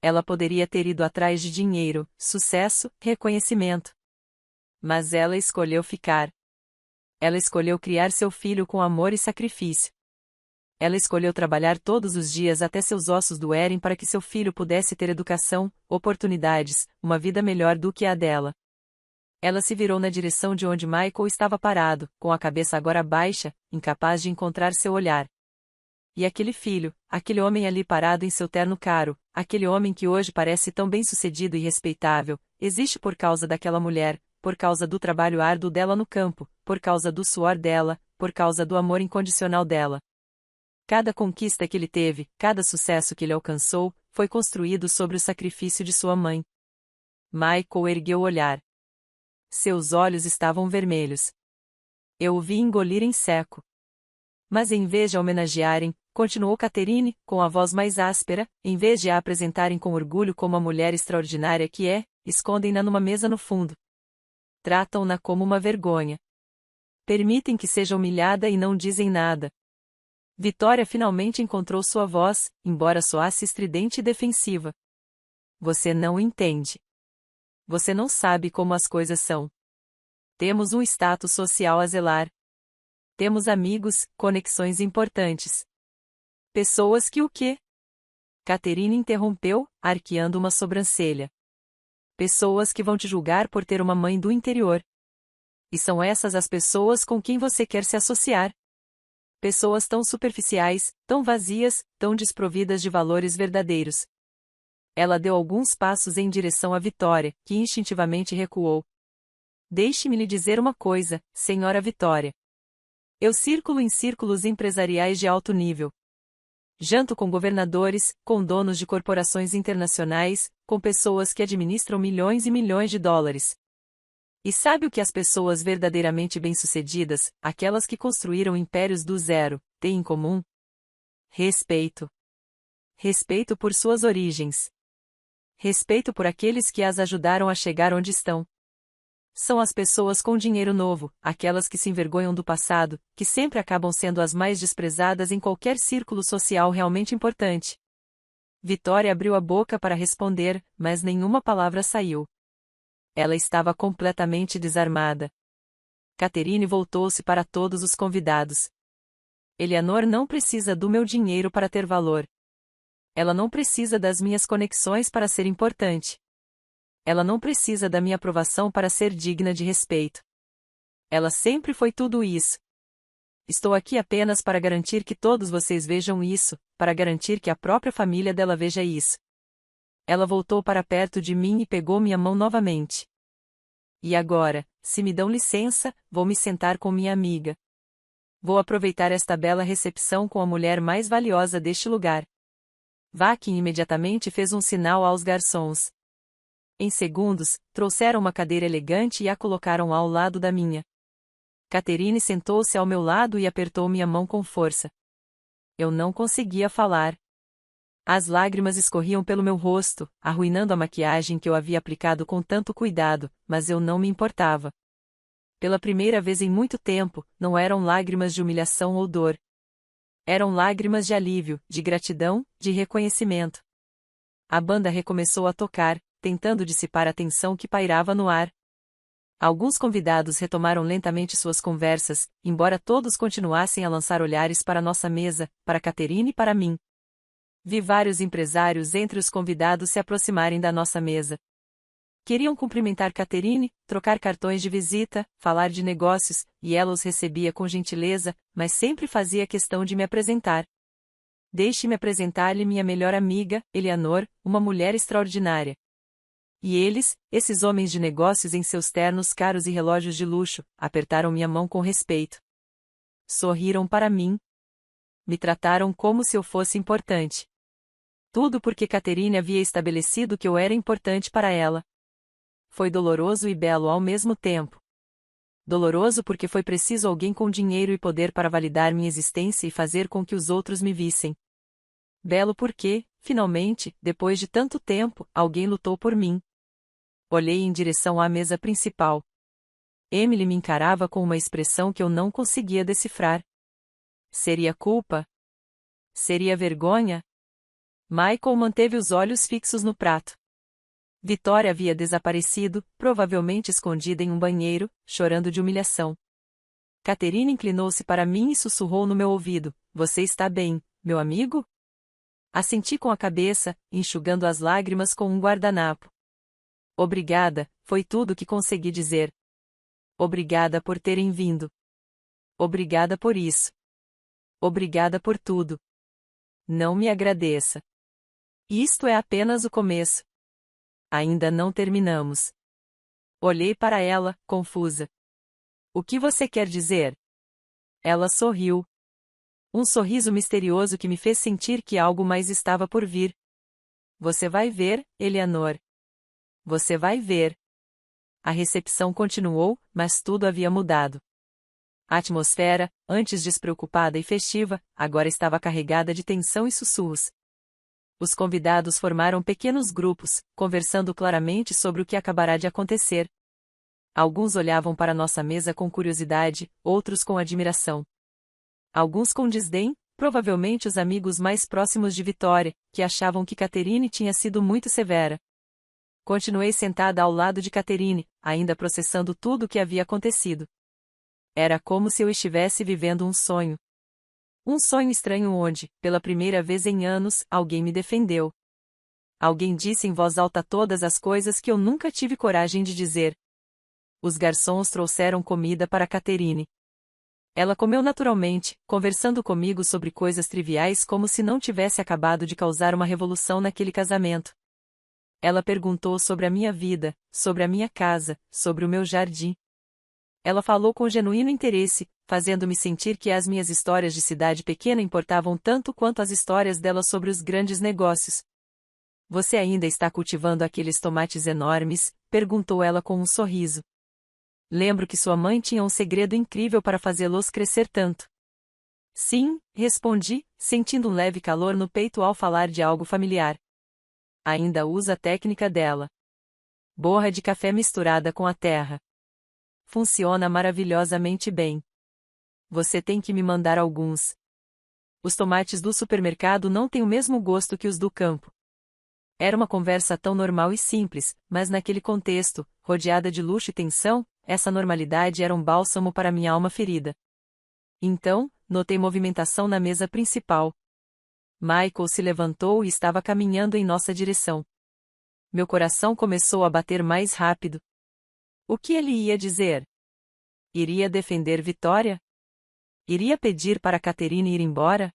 Ela poderia ter ido atrás de dinheiro, sucesso, reconhecimento. Mas ela escolheu ficar. Ela escolheu criar seu filho com amor e sacrifício. Ela escolheu trabalhar todos os dias até seus ossos doerem para que seu filho pudesse ter educação, oportunidades, uma vida melhor do que a dela. Ela se virou na direção de onde Michael estava parado, com a cabeça agora baixa, incapaz de encontrar seu olhar. E aquele filho, aquele homem ali parado em seu terno caro, aquele homem que hoje parece tão bem-sucedido e respeitável, existe por causa daquela mulher, por causa do trabalho árduo dela no campo, por causa do suor dela, por causa do amor incondicional dela. Cada conquista que ele teve, cada sucesso que ele alcançou, foi construído sobre o sacrifício de sua mãe. Michael ergueu o olhar. Seus olhos estavam vermelhos. Eu o vi engolir em seco. Mas em vez de a homenagearem, continuou Catherine, com a voz mais áspera, em vez de a apresentarem com orgulho como a mulher extraordinária que é, escondem-na numa mesa no fundo. Tratam-na como uma vergonha. Permitem que seja humilhada e não dizem nada. Vitória finalmente encontrou sua voz, embora soasse estridente e defensiva. Você não entende. Você não sabe como as coisas são. Temos um status social a zelar. Temos amigos, conexões importantes. Pessoas que o quê? Catherine interrompeu, arqueando uma sobrancelha. Pessoas que vão te julgar por ter uma mãe do interior. E são essas as pessoas com quem você quer se associar. Pessoas tão superficiais, tão vazias, tão desprovidas de valores verdadeiros. Ela deu alguns passos em direção à Vitória, que instintivamente recuou. Deixe-me lhe dizer uma coisa, senhora Vitória. Eu circulo em círculos empresariais de alto nível. Janto com governadores, com donos de corporações internacionais, com pessoas que administram milhões e milhões de dólares. E sabe o que as pessoas verdadeiramente bem-sucedidas, aquelas que construíram impérios do zero, têm em comum? Respeito. Respeito por suas origens. Respeito por aqueles que as ajudaram a chegar onde estão. São as pessoas com dinheiro novo, aquelas que se envergonham do passado, que sempre acabam sendo as mais desprezadas em qualquer círculo social realmente importante. Vitória abriu a boca para responder, mas nenhuma palavra saiu. Ela estava completamente desarmada. Catherine voltou-se para todos os convidados. Eleanor não precisa do meu dinheiro para ter valor. Ela não precisa das minhas conexões para ser importante. Ela não precisa da minha aprovação para ser digna de respeito. Ela sempre foi tudo isso. Estou aqui apenas para garantir que todos vocês vejam isso, para garantir que a própria família dela veja isso. Ela voltou para perto de mim e pegou minha mão novamente. E agora, se me dão licença, vou me sentar com minha amiga. Vou aproveitar esta bela recepção com a mulher mais valiosa deste lugar. Vakin imediatamente fez um sinal aos garçons. Em segundos, trouxeram uma cadeira elegante e a colocaram ao lado da minha. Catherine sentou-se ao meu lado e apertou minha mão com força. Eu não conseguia falar. As lágrimas escorriam pelo meu rosto, arruinando a maquiagem que eu havia aplicado com tanto cuidado, mas eu não me importava. Pela primeira vez em muito tempo, não eram lágrimas de humilhação ou dor. Eram lágrimas de alívio, de gratidão, de reconhecimento. A banda recomeçou a tocar, tentando dissipar a tensão que pairava no ar. Alguns convidados retomaram lentamente suas conversas, embora todos continuassem a lançar olhares para nossa mesa, para Catherine e para mim. Vi vários empresários entre os convidados se aproximarem da nossa mesa. Queriam cumprimentar Catherine, trocar cartões de visita, falar de negócios, e ela os recebia com gentileza, mas sempre fazia questão de me apresentar. Deixe-me apresentar-lhe minha melhor amiga, Eleanor, uma mulher extraordinária. E eles, esses homens de negócios em seus ternos caros e relógios de luxo, apertaram minha mão com respeito. Sorriram para mim. Me trataram como se eu fosse importante. Tudo porque Catherine havia estabelecido que eu era importante para ela. Foi doloroso e belo ao mesmo tempo. Doloroso porque foi preciso alguém com dinheiro e poder para validar minha existência e fazer com que os outros me vissem. Belo porque, finalmente, depois de tanto tempo, alguém lutou por mim. Olhei em direção à mesa principal. Emily me encarava com uma expressão que eu não conseguia decifrar. Seria culpa? Seria vergonha? Michael manteve os olhos fixos no prato. Vitória havia desaparecido, provavelmente escondida em um banheiro, chorando de humilhação. Catherine inclinou-se para mim e sussurrou no meu ouvido: "Você está bem, meu amigo?" Assenti com a cabeça, enxugando as lágrimas com um guardanapo. "Obrigada", foi tudo que consegui dizer. "Obrigada por terem vindo. Obrigada por isso. Obrigada por tudo. Não me agradeça. Isto é apenas o começo. Ainda não terminamos." Olhei para ela, confusa. "O que você quer dizer?" Ela sorriu. Um sorriso misterioso que me fez sentir que algo mais estava por vir. "Você vai ver, Eleanor. Você vai ver." A recepção continuou, mas tudo havia mudado. A atmosfera, antes despreocupada e festiva, agora estava carregada de tensão e sussurros. Os convidados formaram pequenos grupos, conversando claramente sobre o que acabará de acontecer. Alguns olhavam para nossa mesa com curiosidade, outros com admiração. Alguns com desdém, provavelmente os amigos mais próximos de Vitória, que achavam que Catherine tinha sido muito severa. Continuei sentada ao lado de Catherine, ainda processando tudo o que havia acontecido. Era como se eu estivesse vivendo um sonho. Um sonho estranho onde, pela primeira vez em anos, alguém me defendeu. Alguém disse em voz alta todas as coisas que eu nunca tive coragem de dizer. Os garçons trouxeram comida para Catherine. Ela comeu naturalmente, conversando comigo sobre coisas triviais como se não tivesse acabado de causar uma revolução naquele casamento. Ela perguntou sobre a minha vida, sobre a minha casa, sobre o meu jardim. Ela falou com genuíno interesse, fazendo-me sentir que as minhas histórias de cidade pequena importavam tanto quanto as histórias dela sobre os grandes negócios. "Você ainda está cultivando aqueles tomates enormes?" perguntou ela com um sorriso. "Lembro que sua mãe tinha um segredo incrível para fazê-los crescer tanto." "Sim", respondi, sentindo um leve calor no peito ao falar de algo familiar. "Ainda usa a técnica dela. Borra de café misturada com a terra. Funciona maravilhosamente bem. Você tem que me mandar alguns. Os tomates do supermercado não têm o mesmo gosto que os do campo." Era uma conversa tão normal e simples, mas naquele contexto, rodeada de luxo e tensão, essa normalidade era um bálsamo para minha alma ferida. Então, notei movimentação na mesa principal. Michael se levantou e estava caminhando em nossa direção. Meu coração começou a bater mais rápido. O que ele ia dizer? Iria defender Vitória? Iria pedir para Catherine ir embora?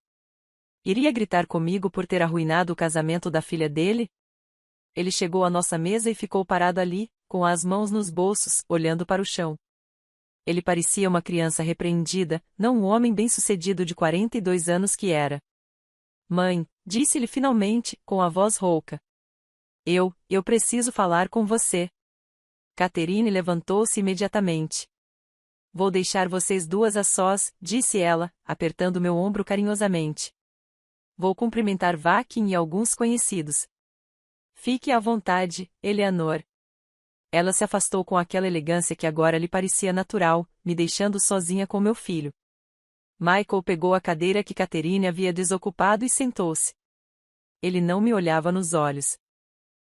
Iria gritar comigo por ter arruinado o casamento da filha dele? Ele chegou à nossa mesa e ficou parado ali, com as mãos nos bolsos, olhando para o chão. Ele parecia uma criança repreendida, não um homem bem-sucedido de 42 anos que era. "Mãe", disse-lhe finalmente, com a voz rouca. Eu preciso falar com você." Catherine levantou-se imediatamente. "Vou deixar vocês duas a sós", disse ela, apertando meu ombro carinhosamente. "Vou cumprimentar Vakin e alguns conhecidos. Fique à vontade, Eleanor." Ela se afastou com aquela elegância que agora lhe parecia natural, me deixando sozinha com meu filho. Michael pegou a cadeira que Catherine havia desocupado e sentou-se. Ele não me olhava nos olhos.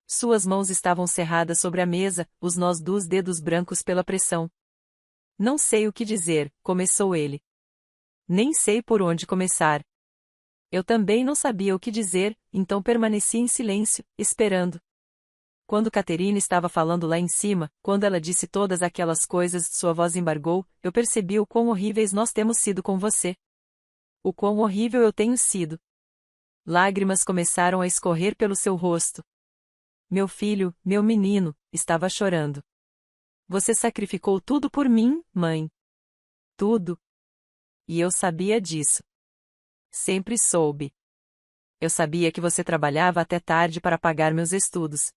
Suas mãos estavam cerradas sobre a mesa, os nós dos dedos brancos pela pressão. "Não sei o que dizer", começou ele. "Nem sei por onde começar." Eu também não sabia o que dizer, então permaneci em silêncio, esperando. Quando Caterina estava falando lá em cima, quando ela disse todas aquelas coisas, sua voz embargou, eu percebi o quão horríveis nós temos sido com você. O quão horrível eu tenho sido. Lágrimas começaram a escorrer pelo seu rosto. Meu filho, meu menino, estava chorando. Você sacrificou tudo por mim, mãe. Tudo. E eu sabia disso. Sempre soube. Eu sabia que você trabalhava até tarde para pagar meus estudos.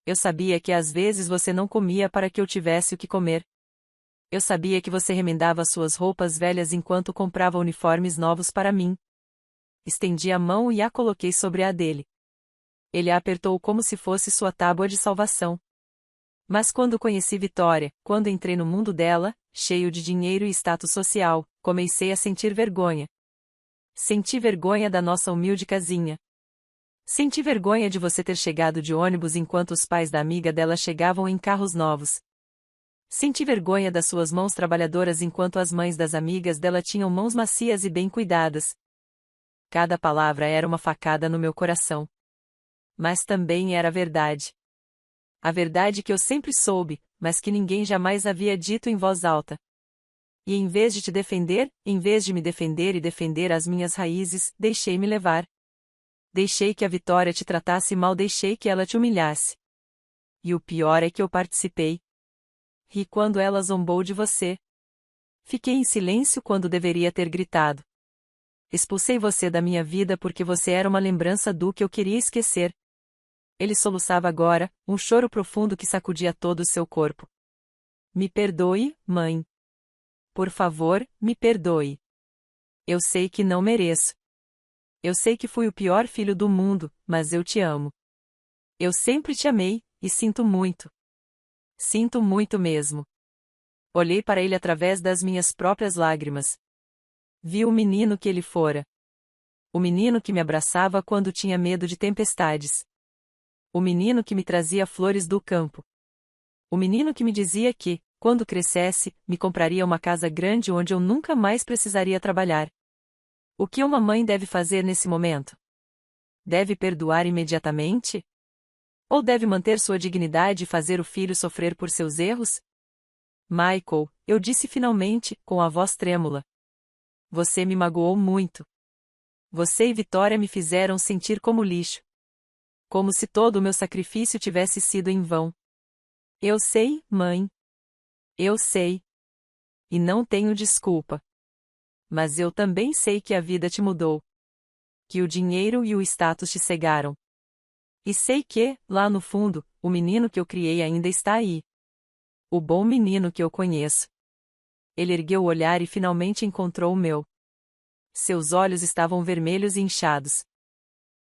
Eu sabia que às vezes você não comia para que eu tivesse o que comer. Eu sabia que você remendava suas roupas velhas enquanto comprava uniformes novos para mim. Estendi a mão e a coloquei sobre a dele. Ele a apertou como se fosse sua tábua de salvação. Mas quando conheci Vitória, quando entrei no mundo dela, cheio de dinheiro e status social, comecei a sentir vergonha. Senti vergonha da nossa humilde casinha. Senti vergonha de você ter chegado de ônibus enquanto os pais da amiga dela chegavam em carros novos. Senti vergonha das suas mãos trabalhadoras enquanto as mães das amigas dela tinham mãos macias e bem cuidadas. Cada palavra era uma facada no meu coração. Mas também era verdade. A verdade que eu sempre soube, mas que ninguém jamais havia dito em voz alta. E em vez de te defender, em vez de me defender e defender as minhas raízes, deixei-me levar. Deixei que a Vitória te tratasse mal, deixei que ela te humilhasse. E o pior é que eu participei. Ri quando ela zombou de você. Fiquei em silêncio quando deveria ter gritado. Expulsei você da minha vida porque você era uma lembrança do que eu queria esquecer. Ele soluçava agora, um choro profundo que sacudia todo o seu corpo. Me perdoe, mãe. Por favor, me perdoe. Eu sei que não mereço. Eu sei que fui o pior filho do mundo, mas eu te amo. Eu sempre te amei, e sinto muito. Sinto muito mesmo. Olhei para ele através das minhas próprias lágrimas. Vi o menino que ele fora. O menino que me abraçava quando tinha medo de tempestades. O menino que me trazia flores do campo. O menino que me dizia que, quando crescesse, me compraria uma casa grande onde eu nunca mais precisaria trabalhar. O que uma mãe deve fazer nesse momento? Deve perdoar imediatamente? Ou deve manter sua dignidade e fazer o filho sofrer por seus erros? Michael, eu disse finalmente, com a voz trêmula. Você me magoou muito. Você e Vitória me fizeram sentir como lixo. Como se todo o meu sacrifício tivesse sido em vão. Eu sei, mãe. Eu sei. E não tenho desculpa. Mas eu também sei que a vida te mudou. Que o dinheiro e o status te cegaram. E sei que, lá no fundo, o menino que eu criei ainda está aí. O bom menino que eu conheço. Ele ergueu o olhar e finalmente encontrou o meu. Seus olhos estavam vermelhos e inchados.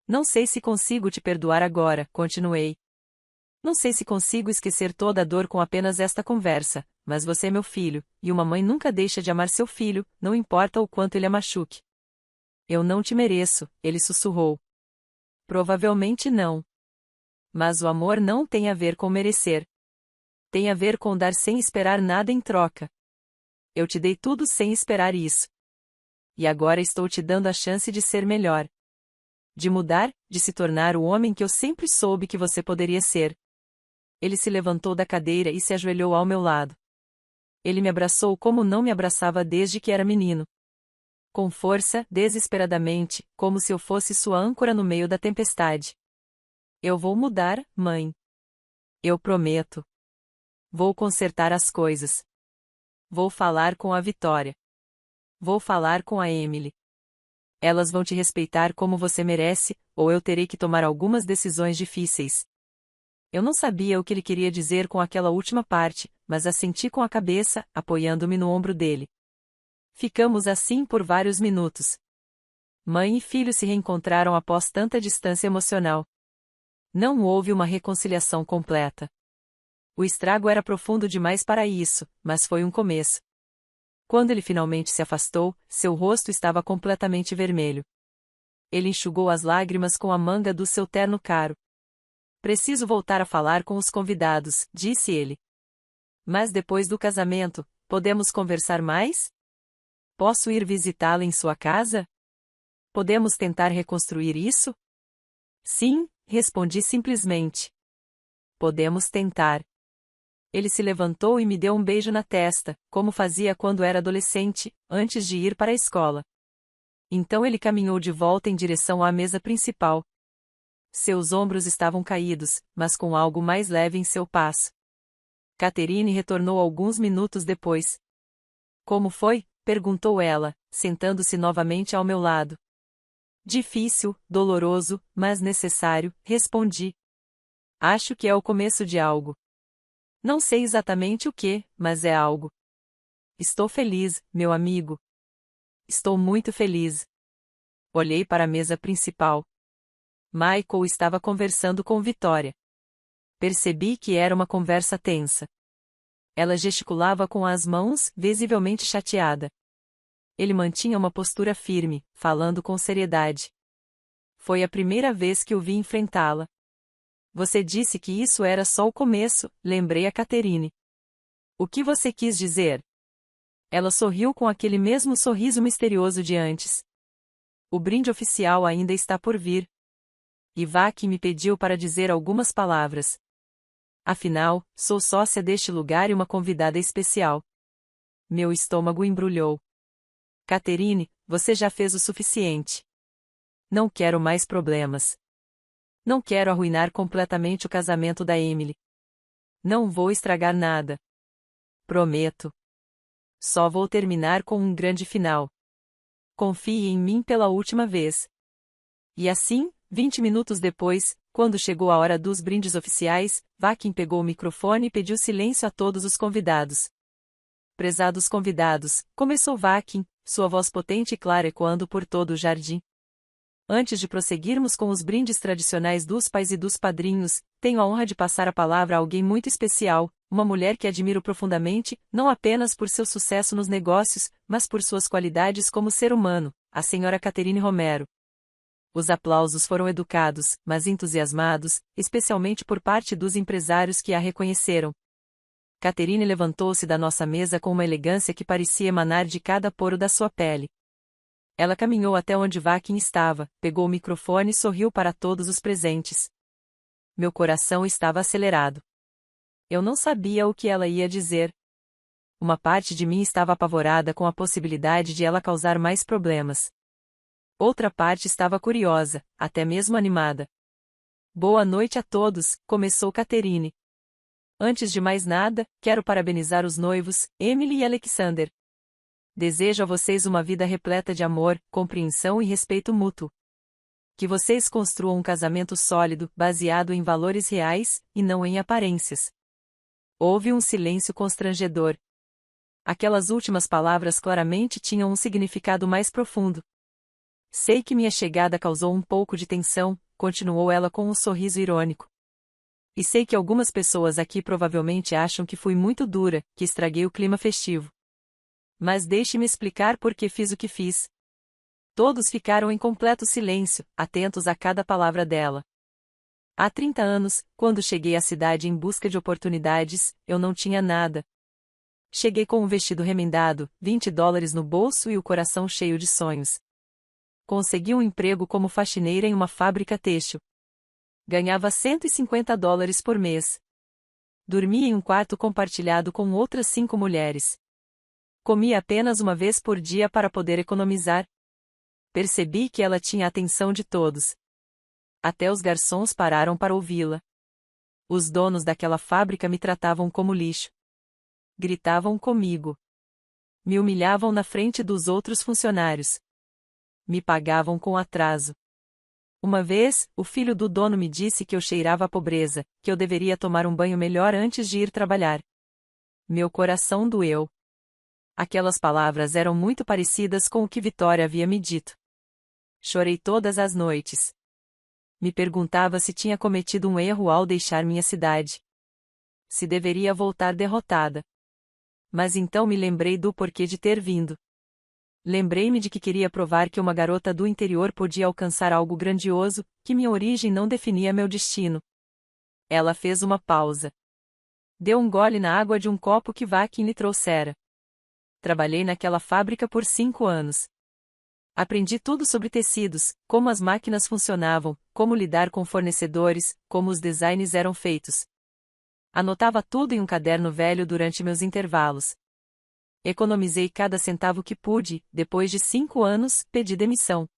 Não sei se consigo te perdoar agora, continuei. Não sei se consigo esquecer toda a dor com apenas esta conversa, mas você é meu filho, e uma mãe nunca deixa de amar seu filho, não importa o quanto ele a machuque. Eu não te mereço, ele sussurrou. Provavelmente não. Mas o amor não tem a ver com merecer. Tem a ver com dar sem esperar nada em troca. Eu te dei tudo sem esperar isso. E agora estou te dando a chance de ser melhor. De mudar, de se tornar o homem que eu sempre soube que você poderia ser. Ele se levantou da cadeira e se ajoelhou ao meu lado. Ele me abraçou como não me abraçava desde que era menino. Com força, desesperadamente, como se eu fosse sua âncora no meio da tempestade. Eu vou mudar, mãe. Eu prometo. Vou consertar as coisas. Vou falar com a Vitória. Vou falar com a Emily. Elas vão te respeitar como você merece, ou eu terei que tomar algumas decisões difíceis. Eu não sabia o que ele queria dizer com aquela última parte, mas assenti com a cabeça, apoiando-me no ombro dele. Ficamos assim por vários minutos. Mãe e filho se reencontraram após tanta distância emocional. Não houve uma reconciliação completa. O estrago era profundo demais para isso, mas foi um começo. Quando ele finalmente se afastou, seu rosto estava completamente vermelho. Ele enxugou as lágrimas com a manga do seu terno caro. Preciso voltar a falar com os convidados, disse ele. Mas depois do casamento, podemos conversar mais? Posso ir visitá-la em sua casa? Podemos tentar reconstruir isso? Sim, respondi simplesmente. podemos tentar. Ele se levantou e me deu um beijo na testa, como fazia quando era adolescente, antes de ir para a escola. Então ele caminhou de volta em direção à mesa principal. Seus ombros estavam caídos, mas com algo mais leve em seu passo. Catherine retornou alguns minutos depois. Como foi? Perguntou ela, sentando-se novamente ao meu lado. Difícil, doloroso, mas necessário, respondi. Acho que é o começo de algo. Não sei exatamente o que, mas é algo. Estou feliz, meu amigo. Estou muito feliz. Olhei para a mesa principal. Michael estava conversando com Victoria. Percebi que era uma conversa tensa. Ela gesticulava com as mãos, visivelmente chateada. Ele mantinha uma postura firme, falando com seriedade. Foi a primeira vez que o vi enfrentá-la. Você disse que isso era só o começo, lembrei a Catherine. O que você quis dizer? Ela sorriu com aquele mesmo sorriso misterioso de antes. O brinde oficial ainda está por vir. Ivaki me pediu para dizer algumas palavras. Afinal, sou sócia deste lugar e uma convidada especial. Meu estômago embrulhou. Catherine, você já fez o suficiente. Não quero mais problemas. Não quero arruinar completamente o casamento da Emily. Não vou estragar nada. Prometo. Só vou terminar com um grande final. Confie em mim pela última vez. E assim, 20 minutos depois, quando chegou a hora dos brindes oficiais, Vakin pegou o microfone e pediu silêncio a todos os convidados. Prezados convidados, começou Vakin, sua voz potente e clara ecoando por todo o jardim. Antes de prosseguirmos com os brindes tradicionais dos pais e dos padrinhos, tenho a honra de passar a palavra a alguém muito especial, uma mulher que admiro profundamente, não apenas por seu sucesso nos negócios, mas por suas qualidades como ser humano, a senhora Catherine Romero. Os aplausos foram educados, mas entusiasmados, especialmente por parte dos empresários que a reconheceram. Catherine levantou-se da nossa mesa com uma elegância que parecia emanar de cada poro da sua pele. Ela caminhou até onde Vakin estava, pegou o microfone e sorriu para todos os presentes. Meu coração estava acelerado. Eu não sabia o que ela ia dizer. Uma parte de mim estava apavorada com a possibilidade de ela causar mais problemas. Outra parte estava curiosa, até mesmo animada. Boa noite a todos, começou Catherine. Antes de mais nada, quero parabenizar os noivos, Emily e Alexander. Desejo a vocês uma vida repleta de amor, compreensão e respeito mútuo. Que vocês construam um casamento sólido, baseado em valores reais, e não em aparências. Houve um silêncio constrangedor. Aquelas últimas palavras claramente tinham um significado mais profundo. Sei que minha chegada causou um pouco de tensão, continuou ela com um sorriso irônico. E sei que algumas pessoas aqui provavelmente acham que fui muito dura, que estraguei o clima festivo. Mas deixe-me explicar por que fiz o que fiz. Todos ficaram em completo silêncio, atentos a cada palavra dela. Há 30 anos, quando cheguei à cidade em busca de oportunidades, eu não tinha nada. Cheguei com um vestido remendado, $20 no bolso e o coração cheio de sonhos. Consegui um emprego como faxineira em uma fábrica têxtil. Ganhava $150 por mês. Dormia em um quarto compartilhado com outras 5 mulheres. Comia apenas uma vez por dia para poder economizar. Percebi que ela tinha a atenção de todos. Até os garçons pararam para ouvi-la. Os donos daquela fábrica me tratavam como lixo. Gritavam comigo. Me humilhavam na frente dos outros funcionários. Me pagavam com atraso. Uma vez, o filho do dono me disse que eu cheirava a pobreza, que eu deveria tomar um banho melhor antes de ir trabalhar. Meu coração doeu. Aquelas palavras eram muito parecidas com o que Victoria havia me dito. Chorei todas as noites. Me perguntava se tinha cometido um erro ao deixar minha cidade. Se deveria voltar derrotada. Mas então me lembrei do porquê de ter vindo. Lembrei-me de que queria provar que uma garota do interior podia alcançar algo grandioso, que minha origem não definia meu destino. Ela fez uma pausa. Deu um gole na água de um copo que Vakin lhe trouxera. Trabalhei naquela fábrica por 5 anos. Aprendi tudo sobre tecidos, como as máquinas funcionavam, como lidar com fornecedores, como os designs eram feitos. Anotava tudo em um caderno velho durante meus intervalos. Economizei cada centavo que pude, depois de 5 anos, pedi demissão.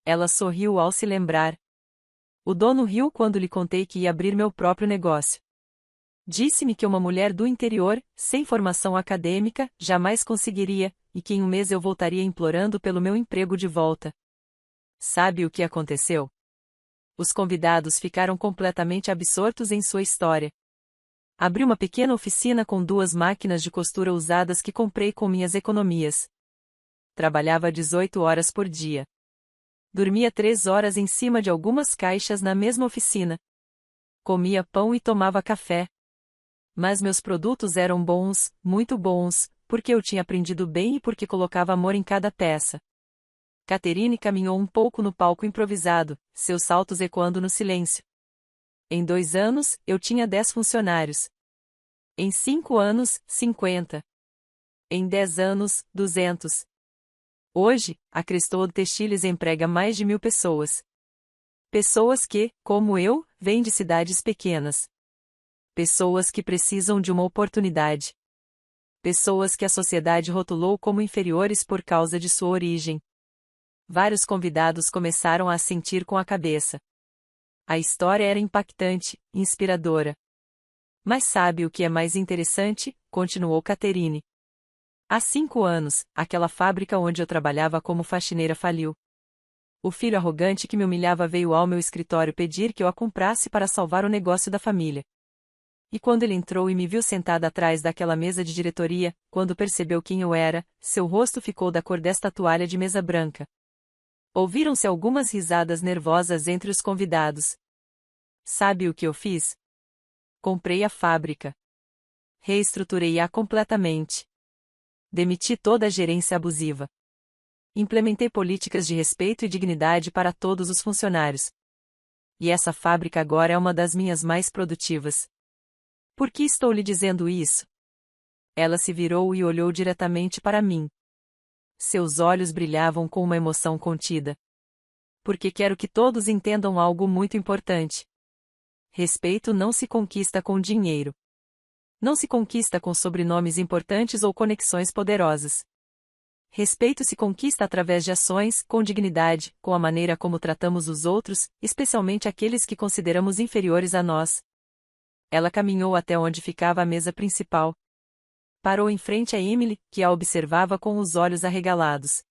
Ela sorriu ao se lembrar. O dono riu quando lhe contei que ia abrir meu próprio negócio. Disse-me que uma mulher do interior, sem formação acadêmica, jamais conseguiria, e que em um mês eu voltaria implorando pelo meu emprego de volta. Sabe o que aconteceu? Os convidados ficaram completamente absortos em sua história. Abri uma pequena oficina com 2 máquinas de costura usadas que comprei com minhas economias. Trabalhava 18 horas por dia. Dormia 3 horas em cima de algumas caixas na mesma oficina. Comia pão e tomava café. Mas meus produtos eram bons, muito bons, porque eu tinha aprendido bem e porque colocava amor em cada peça. Catherine caminhou um pouco no palco improvisado, seus saltos ecoando no silêncio. Em 2 anos, eu tinha 10 funcionários. Em 5 anos, 50. Em 10 anos, 200. Hoje, a Crestode Textiles emprega mais de 1.000 pessoas. Pessoas que, como eu, vêm de cidades pequenas. Pessoas que precisam de uma oportunidade. Pessoas que a sociedade rotulou como inferiores por causa de sua origem. Vários convidados começaram a assentir com a cabeça. A história era impactante, inspiradora. Mas sabe o que é mais interessante? Continuou Catherine. Há 5 anos, aquela fábrica onde eu trabalhava como faxineira faliu. O filho arrogante que me humilhava veio ao meu escritório pedir que eu a comprasse para salvar o negócio da família. E quando ele entrou e me viu sentada atrás daquela mesa de diretoria, quando percebeu quem eu era, seu rosto ficou da cor desta toalha de mesa branca. Ouviram-se algumas risadas nervosas entre os convidados. Sabe o que eu fiz? Comprei a fábrica. Reestruturei-a completamente. Demiti toda a gerência abusiva. Implementei políticas de respeito e dignidade para todos os funcionários. E essa fábrica agora é uma das minhas mais produtivas. Por que estou lhe dizendo isso? Ela se virou e olhou diretamente para mim. Seus olhos brilhavam com uma emoção contida. Porque quero que todos entendam algo muito importante. Respeito não se conquista com dinheiro. Não se conquista com sobrenomes importantes ou conexões poderosas. Respeito se conquista através de ações, com dignidade, com a maneira como tratamos os outros, especialmente aqueles que consideramos inferiores a nós. Ela caminhou até onde ficava a mesa principal. Parou em frente a Emily, que a observava com os olhos arregalados.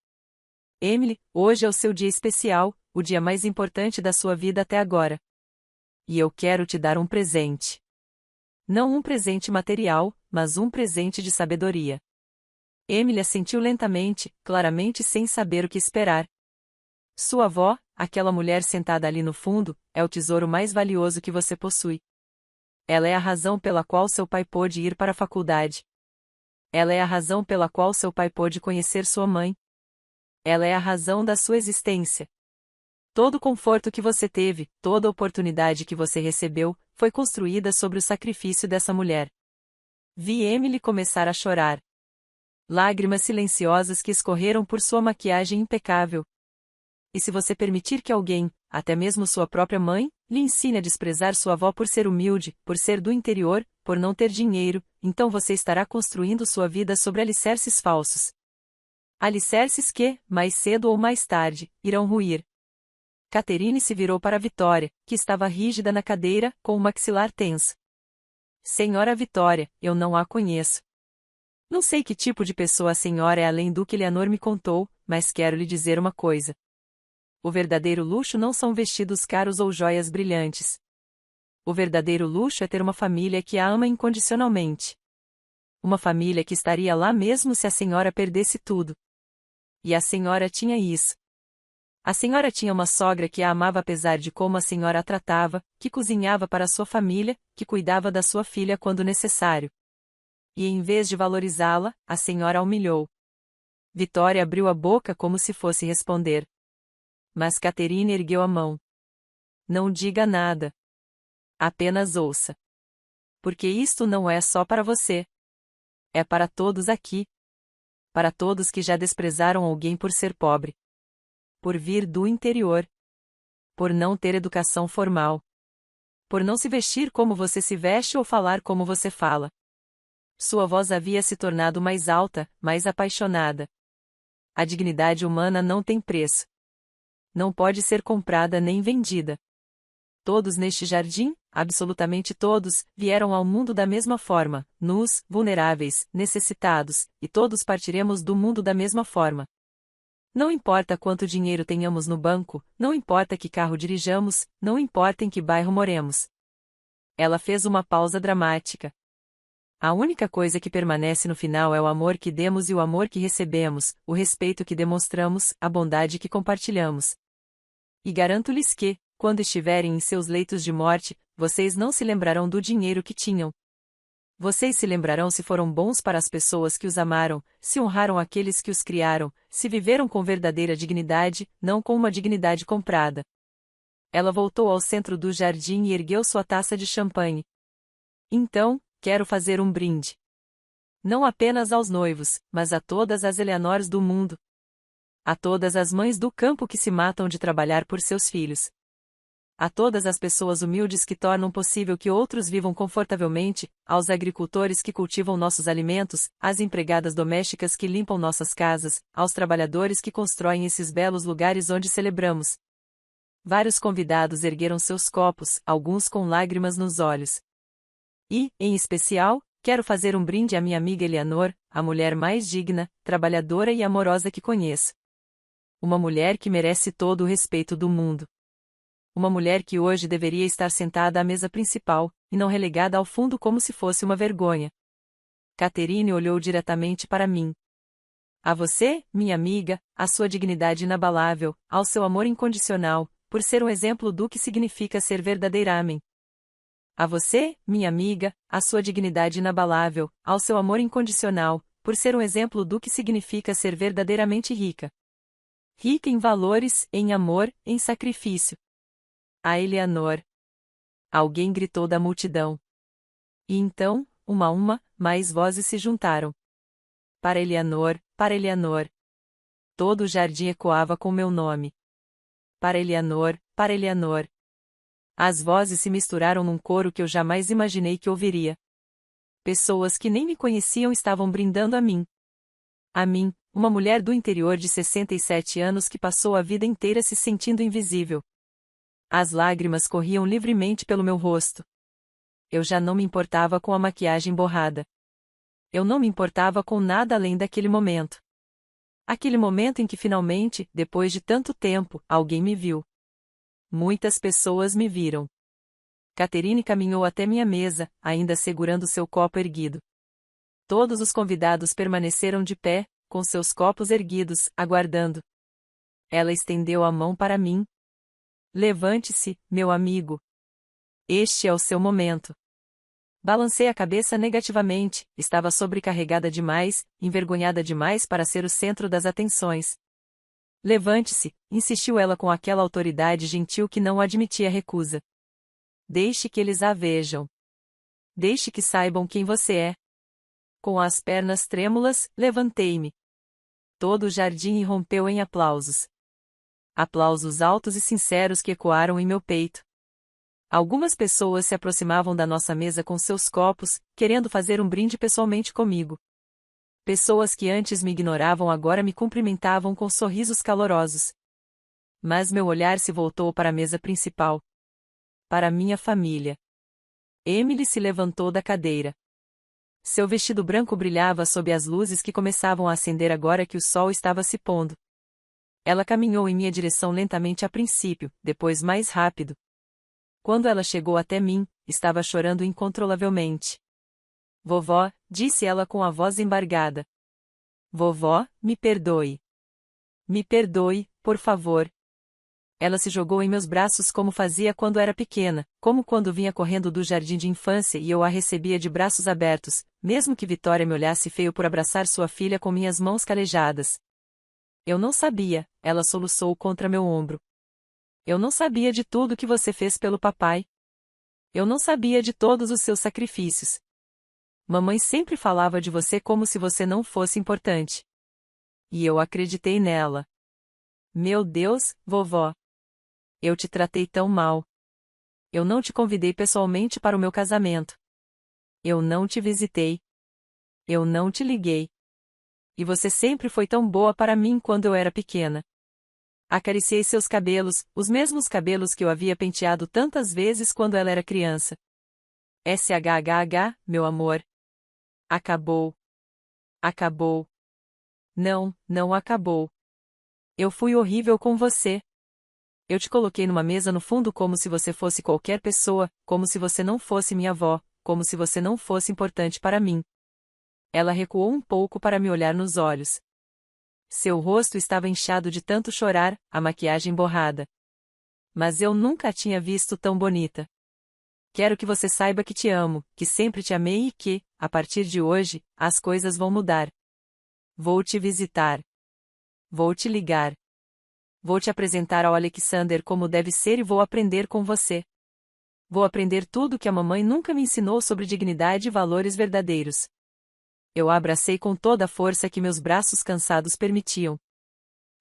Emily, hoje é o seu dia especial, o dia mais importante da sua vida até agora. E eu quero te dar um presente. Não um presente material, mas um presente de sabedoria. Emily assentiu lentamente, claramente sem saber o que esperar. Sua avó, aquela mulher sentada ali no fundo, é o tesouro mais valioso que você possui. Ela é a razão pela qual seu pai pôde ir para a faculdade. Ela é a razão pela qual seu pai pôde conhecer sua mãe. Ela é a razão da sua existência. Todo o conforto que você teve, toda a oportunidade que você recebeu, foi construída sobre o sacrifício dessa mulher. Vi Emily começar a chorar. Lágrimas silenciosas que escorreram por sua maquiagem impecável. E se você permitir que alguém, até mesmo sua própria mãe, lhe ensine a desprezar sua avó por ser humilde, por ser do interior, por não ter dinheiro, então você estará construindo sua vida sobre alicerces falsos. Alicerces que, mais cedo ou mais tarde, irão ruir. Catherine se virou para Vitória, que estava rígida na cadeira, com o maxilar tenso. Senhora Vitória, eu não a conheço. Não sei que tipo de pessoa a senhora é além do que Leonor me contou, mas quero lhe dizer uma coisa. O verdadeiro luxo não são vestidos caros ou joias brilhantes. O verdadeiro luxo é ter uma família que a ama incondicionalmente. Uma família que estaria lá mesmo se a senhora perdesse tudo. E a senhora tinha isso. A senhora tinha uma sogra que a amava apesar de como a senhora a tratava, que cozinhava para sua família, que cuidava da sua filha quando necessário. E em vez de valorizá-la, a senhora a humilhou. Vitória abriu a boca como se fosse responder. Mas Catherine ergueu a mão. Não diga nada. Apenas ouça. Porque isto não é só para você. É para todos aqui. Para todos que já desprezaram alguém por ser pobre. Por vir do interior. Por não ter educação formal. por não se vestir como você se veste ou falar como você fala. Sua voz havia se tornado mais alta, mais apaixonada. A dignidade humana não tem preço. Não pode ser comprada nem vendida. Todos neste jardim, absolutamente todos, vieram ao mundo da mesma forma, nus, vulneráveis, necessitados, e todos partiremos do mundo da mesma forma. Não importa quanto dinheiro tenhamos no banco, não importa que carro dirijamos, não importa em que bairro moremos. Ela fez uma pausa dramática. A única coisa que permanece no final é o amor que demos e o amor que recebemos, o respeito que demonstramos, a bondade que compartilhamos. E garanto-lhes que, quando estiverem em seus leitos de morte, vocês não se lembrarão do dinheiro que tinham. Vocês se lembrarão se foram bons para as pessoas que os amaram, se honraram aqueles que os criaram, se viveram com verdadeira dignidade, não com uma dignidade comprada. Ela voltou ao centro do jardim e ergueu sua taça de champanhe. Então, quero fazer um brinde. Não apenas aos noivos, mas a todas as Eleanors do mundo. A todas as mães do campo que se matam de trabalhar por seus filhos. A todas as pessoas humildes que tornam possível que outros vivam confortavelmente, aos agricultores que cultivam nossos alimentos, às empregadas domésticas que limpam nossas casas, aos trabalhadores que constroem esses belos lugares onde celebramos. Vários convidados ergueram seus copos, alguns com lágrimas nos olhos. E, em especial, quero fazer um brinde à minha amiga Eleanor, a mulher mais digna, trabalhadora e amorosa que conheço. Uma mulher que merece todo o respeito do mundo. Uma mulher que hoje deveria estar sentada à mesa principal, e não relegada ao fundo como se fosse uma vergonha. Catherine olhou diretamente para mim. A você, minha amiga, à sua dignidade inabalável, ao seu amor incondicional, por ser um exemplo do que significa ser verdadeiramente. A você, minha amiga, à sua dignidade inabalável, ao seu amor incondicional, por ser um exemplo do que significa ser verdadeiramente rica. Rica em valores, em amor, em sacrifício. A Eleanor. Alguém gritou da multidão. E então, uma a uma, mais vozes se juntaram. Para Eleanor, para Eleanor. Todo o jardim ecoava com meu nome. Para Eleanor, para Eleanor. As vozes se misturaram num coro que eu jamais imaginei que ouviria. Pessoas que nem me conheciam estavam brindando a mim. A mim, uma mulher do interior de 67 anos que passou a vida inteira se sentindo invisível. As lágrimas corriam livremente pelo meu rosto. Eu já não me importava com a maquiagem borrada. Eu não me importava com nada além daquele momento. Aquele momento em que finalmente, depois de tanto tempo, alguém me viu. Muitas pessoas me viram. Catherine caminhou até minha mesa, ainda segurando seu copo erguido. Todos os convidados permaneceram de pé, com seus copos erguidos, aguardando. Ela estendeu a mão para mim. Levante-se, meu amigo. Este é o seu momento. Balancei a cabeça negativamente, estava sobrecarregada demais, envergonhada demais para ser o centro das atenções. Levante-se, insistiu ela com aquela autoridade gentil que não admitia recusa. Deixe que eles a vejam. Deixe que saibam quem você é. Com as pernas trêmulas, levantei-me. Todo o jardim irrompeu em aplausos. Aplausos altos e sinceros que ecoaram em meu peito. Algumas pessoas se aproximavam da nossa mesa com seus copos, querendo fazer um brinde pessoalmente comigo. Pessoas que antes me ignoravam agora me cumprimentavam com sorrisos calorosos. Mas meu olhar se voltou para a mesa principal. Para minha família. Emily se levantou da cadeira. Seu vestido branco brilhava sob as luzes que começavam a acender agora que o sol estava se pondo. Ela caminhou em minha direção lentamente a princípio, depois mais rápido. Quando ela chegou até mim, estava chorando incontrolavelmente. Vovó, disse ela com a voz embargada. Vovó, me perdoe. Me perdoe, por favor. Ela se jogou em meus braços como fazia quando era pequena, como quando vinha correndo do jardim de infância e eu a recebia de braços abertos, mesmo que Vitória me olhasse feio por abraçar sua filha com minhas mãos calejadas. Eu não sabia, ela soluçou contra meu ombro. Eu não sabia de tudo que você fez pelo papai. Eu não sabia de todos os seus sacrifícios. Mamãe sempre falava de você como se você não fosse importante. E eu acreditei nela. Meu Deus, vovó. Eu te tratei tão mal. Eu não te convidei pessoalmente para o meu casamento. Eu não te visitei. Eu não te liguei. E você sempre foi tão boa para mim quando eu era pequena. Acariciei seus cabelos, os mesmos cabelos que eu havia penteado tantas vezes quando ela era criança. SHHH, meu amor. Acabou. Acabou. Não, não acabou. Eu fui horrível com você. Eu te coloquei numa mesa no fundo como se você fosse qualquer pessoa, como se você não fosse minha avó, como se você não fosse importante para mim. Ela recuou um pouco para me olhar nos olhos. Seu rosto estava inchado de tanto chorar, a maquiagem borrada. Mas eu nunca a tinha visto tão bonita. Quero que você saiba que te amo, que sempre te amei e que, a partir de hoje, as coisas vão mudar. Vou te visitar. Vou te ligar. Vou te apresentar ao Alexander como deve ser e vou aprender com você. Vou aprender tudo que a mamãe nunca me ensinou sobre dignidade e valores verdadeiros. Eu a abracei com toda a força que meus braços cansados permitiam.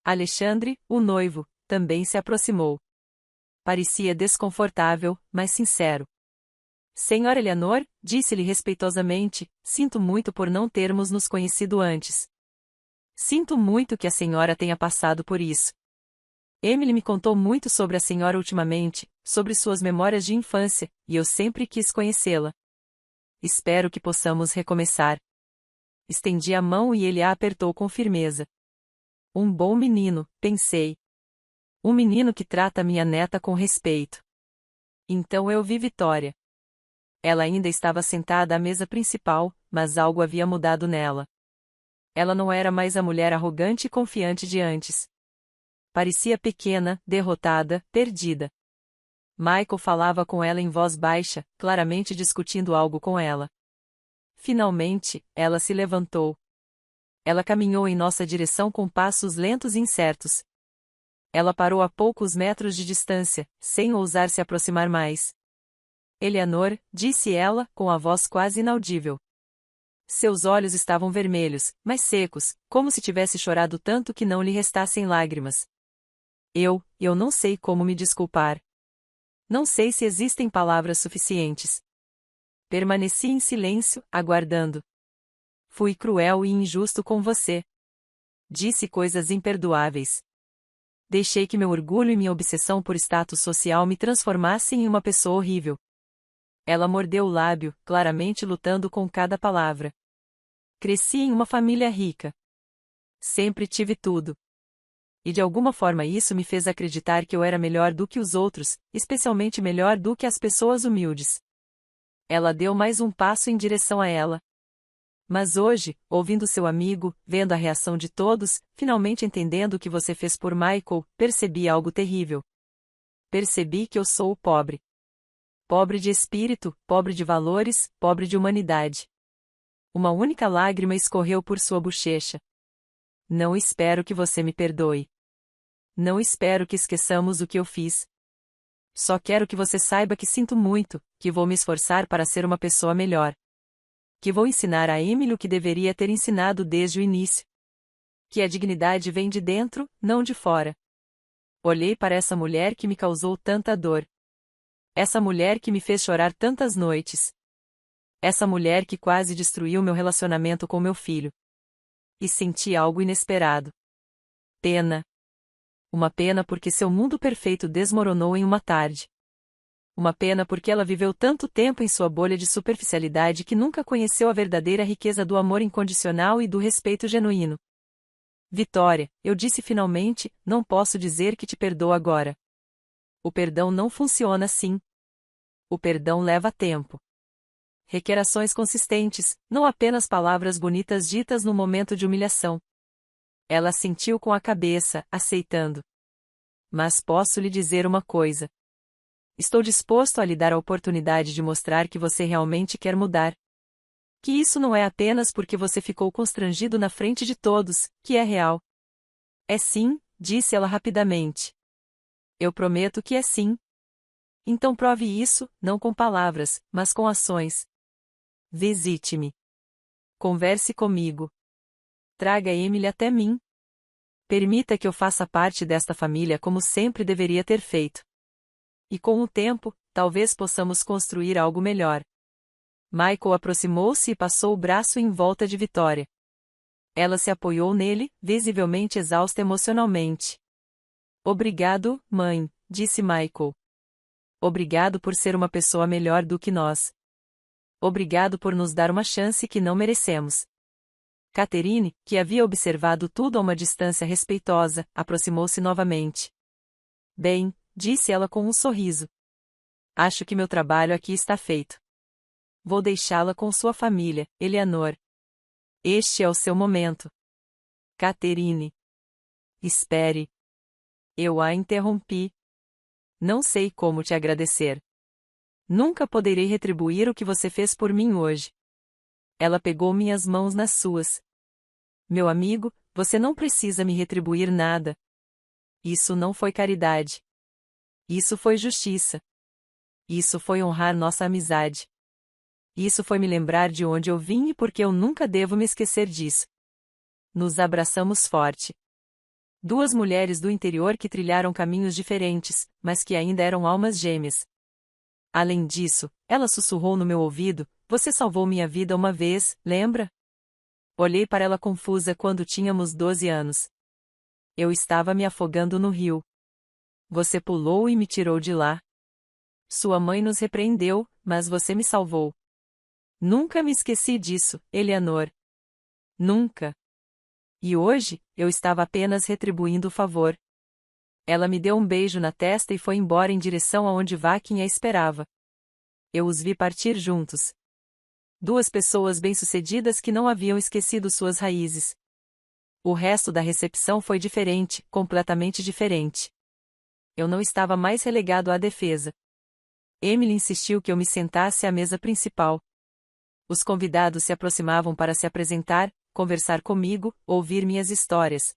Alexandre, o noivo, também se aproximou. Parecia desconfortável, mas sincero. Senhora Eleanor, disse-lhe respeitosamente, sinto muito por não termos nos conhecido antes. Sinto muito que a senhora tenha passado por isso. Emily me contou muito sobre a senhora ultimamente, sobre suas memórias de infância, e eu sempre quis conhecê-la. Espero que possamos recomeçar. Estendi a mão e ele a apertou com firmeza. Um bom menino, pensei. Um menino que trata minha neta com respeito. Então eu vi Vitória. Ela ainda estava sentada à mesa principal, mas algo havia mudado nela. Ela não era mais a mulher arrogante e confiante de antes. Parecia pequena, derrotada, perdida. Michael falava com ela em voz baixa, claramente discutindo algo com ela. Finalmente, ela se levantou. Ela caminhou em nossa direção com passos lentos e incertos. Ela parou a poucos metros de distância, sem ousar se aproximar mais. Eleanor, disse ela, com a voz quase inaudível. Seus olhos estavam vermelhos, mas secos, como se tivesse chorado tanto que não lhe restassem lágrimas. Eu não sei como me desculpar. Não sei se existem palavras suficientes. Permaneci em silêncio, aguardando. Fui cruel e injusto com você. Disse coisas imperdoáveis. Deixei que meu orgulho e minha obsessão por status social me transformassem em uma pessoa horrível. Ela mordeu o lábio, claramente lutando com cada palavra. Cresci em uma família rica. Sempre tive tudo. E de alguma forma isso me fez acreditar que eu era melhor do que os outros, especialmente melhor do que as pessoas humildes. Ela deu mais um passo em direção a ela. Mas hoje, ouvindo seu amigo, vendo a reação de todos, finalmente entendendo o que você fez por Michael, percebi algo terrível. Percebi que eu sou o pobre. Pobre de espírito, pobre de valores, pobre de humanidade. Uma única lágrima escorreu por sua bochecha. Não espero que você me perdoe. Não espero que esqueçamos o que eu fiz. Só quero que você saiba que sinto muito, que vou me esforçar para ser uma pessoa melhor. Que vou ensinar a Emily o que deveria ter ensinado desde o início. Que a dignidade vem de dentro, não de fora. Olhei para essa mulher que me causou tanta dor. Essa mulher que me fez chorar tantas noites. Essa mulher que quase destruiu meu relacionamento com meu filho. E senti algo inesperado. Pena. Uma pena porque seu mundo perfeito desmoronou em uma tarde. Uma pena porque ela viveu tanto tempo em sua bolha de superficialidade que nunca conheceu a verdadeira riqueza do amor incondicional e do respeito genuíno. Vitória, eu disse finalmente, não posso dizer que te perdoo agora. O perdão não funciona assim. O perdão leva tempo. Requer ações consistentes, não apenas palavras bonitas ditas no momento de humilhação. Ela assentiu com a cabeça, aceitando. Mas posso lhe dizer uma coisa. Estou disposto a lhe dar a oportunidade de mostrar que você realmente quer mudar. Que isso não é apenas porque você ficou constrangido na frente de todos, que é real. É sim, disse ela rapidamente. Eu prometo que é sim. Então prove isso, não com palavras, mas com ações. Visite-me. Converse comigo. Traga Emily até mim. Permita que eu faça parte desta família como sempre deveria ter feito. E com o tempo, talvez possamos construir algo melhor. Michael aproximou-se e passou o braço em volta de Vitória. Ela se apoiou nele, visivelmente exausta emocionalmente. Obrigado, mãe, disse Michael. Obrigado por ser uma pessoa melhor do que nós. Obrigado por nos dar uma chance que não merecemos. Catherine, que havia observado tudo a uma distância respeitosa, aproximou-se novamente. Bem, disse ela com um sorriso. Acho que meu trabalho aqui está feito. Vou deixá-la com sua família, Eleanor. Este é o seu momento. Catherine. Espere. Eu a interrompi. Não sei como te agradecer. Nunca poderei retribuir o que você fez por mim hoje. Ela pegou minhas mãos nas suas. Meu amigo, você não precisa me retribuir nada. Isso não foi caridade. Isso foi justiça. Isso foi honrar nossa amizade. Isso foi me lembrar de onde eu vim e porque eu nunca devo me esquecer disso. Nos abraçamos forte. Duas mulheres do interior que trilharam caminhos diferentes, mas que ainda eram almas gêmeas. Além disso, ela sussurrou no meu ouvido, você salvou minha vida uma vez, lembra? Olhei para ela confusa quando tínhamos 12 anos. Eu estava me afogando no rio. Você pulou e me tirou de lá. Sua mãe nos repreendeu, mas você me salvou. Nunca me esqueci disso, Eleanor. Nunca. E hoje, eu estava apenas retribuindo o favor. Ela me deu um beijo na testa e foi embora em direção aonde Vaquin a esperava. Eu os vi partir juntos. Duas pessoas bem-sucedidas que não haviam esquecido suas raízes. O resto da recepção foi diferente, completamente diferente. Eu não estava mais relegado à defesa. Emily insistiu que eu me sentasse à mesa principal. Os convidados se aproximavam para se apresentar, conversar comigo, ouvir minhas histórias.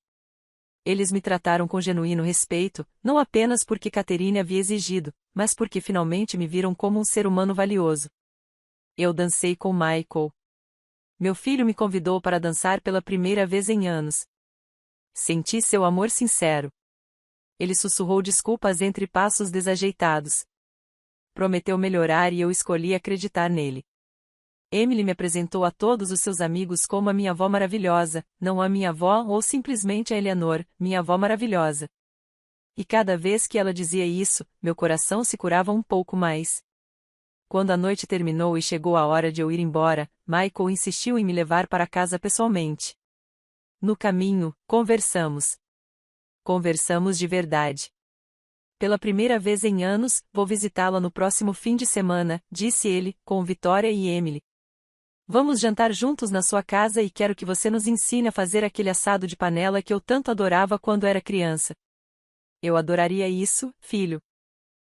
Eles me trataram com genuíno respeito, não apenas porque Catherine havia exigido, mas porque finalmente me viram como um ser humano valioso. Eu dancei com Michael. Meu filho me convidou para dançar pela primeira vez em anos. Senti seu amor sincero. Ele sussurrou desculpas entre passos desajeitados. Prometeu melhorar e eu escolhi acreditar nele. Emily me apresentou a todos os seus amigos como a minha avó maravilhosa, não a minha avó ou simplesmente a Eleanor, minha avó maravilhosa. E cada vez que ela dizia isso, meu coração se curava um pouco mais. Quando a noite terminou e chegou a hora de eu ir embora, Michael insistiu em me levar para casa pessoalmente. No caminho, conversamos. Conversamos de verdade. Pela primeira vez em anos, vou visitá-la no próximo fim de semana, disse ele, com Vitória e Emily. Vamos jantar juntos na sua casa e quero que você nos ensine a fazer aquele assado de panela que eu tanto adorava quando era criança. Eu adoraria isso, filho.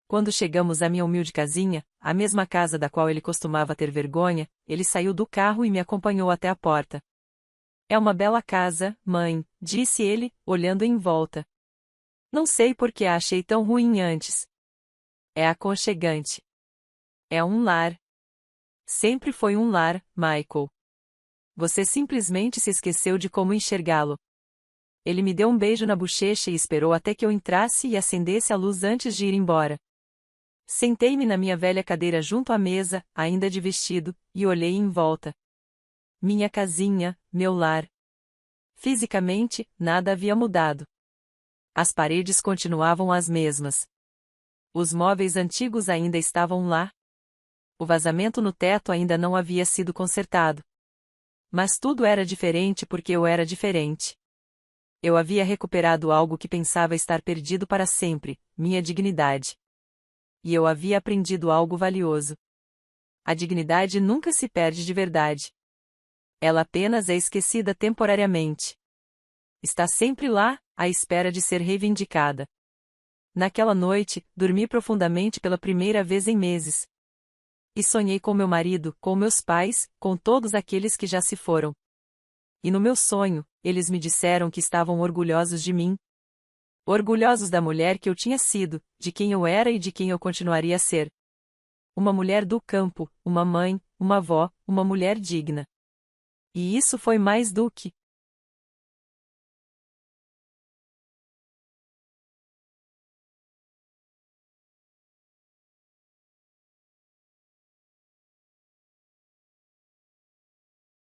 Quando chegamos à minha humilde casinha, a mesma casa da qual ele costumava ter vergonha, ele saiu do carro e me acompanhou até a porta. É uma bela casa, mãe, disse ele, olhando em volta. Não sei por que a achei tão ruim antes. É aconchegante. É um lar. Sempre foi um lar, Michael. Você simplesmente se esqueceu de como enxergá-lo. Ele me deu um beijo na bochecha e esperou até que eu entrasse e acendesse a luz antes de ir embora. Sentei-me na minha velha cadeira junto à mesa, ainda de vestido, e olhei em volta. Minha casinha, meu lar. Fisicamente, nada havia mudado. As paredes continuavam as mesmas. Os móveis antigos ainda estavam lá. O vazamento no teto ainda não havia sido consertado. Mas tudo era diferente porque eu era diferente. Eu havia recuperado algo que pensava estar perdido para sempre, minha dignidade. E eu havia aprendido algo valioso. A dignidade nunca se perde de verdade. Ela apenas é esquecida temporariamente. Está sempre lá, à espera de ser reivindicada. Naquela noite, dormi profundamente pela primeira vez em meses. E sonhei com meu marido, com meus pais, com todos aqueles que já se foram. E no meu sonho, eles me disseram que estavam orgulhosos de mim. Orgulhosos da mulher que eu tinha sido, de quem eu era e de quem eu continuaria a ser. Uma mulher do campo, uma mãe, uma avó, uma mulher digna. E isso foi mais do que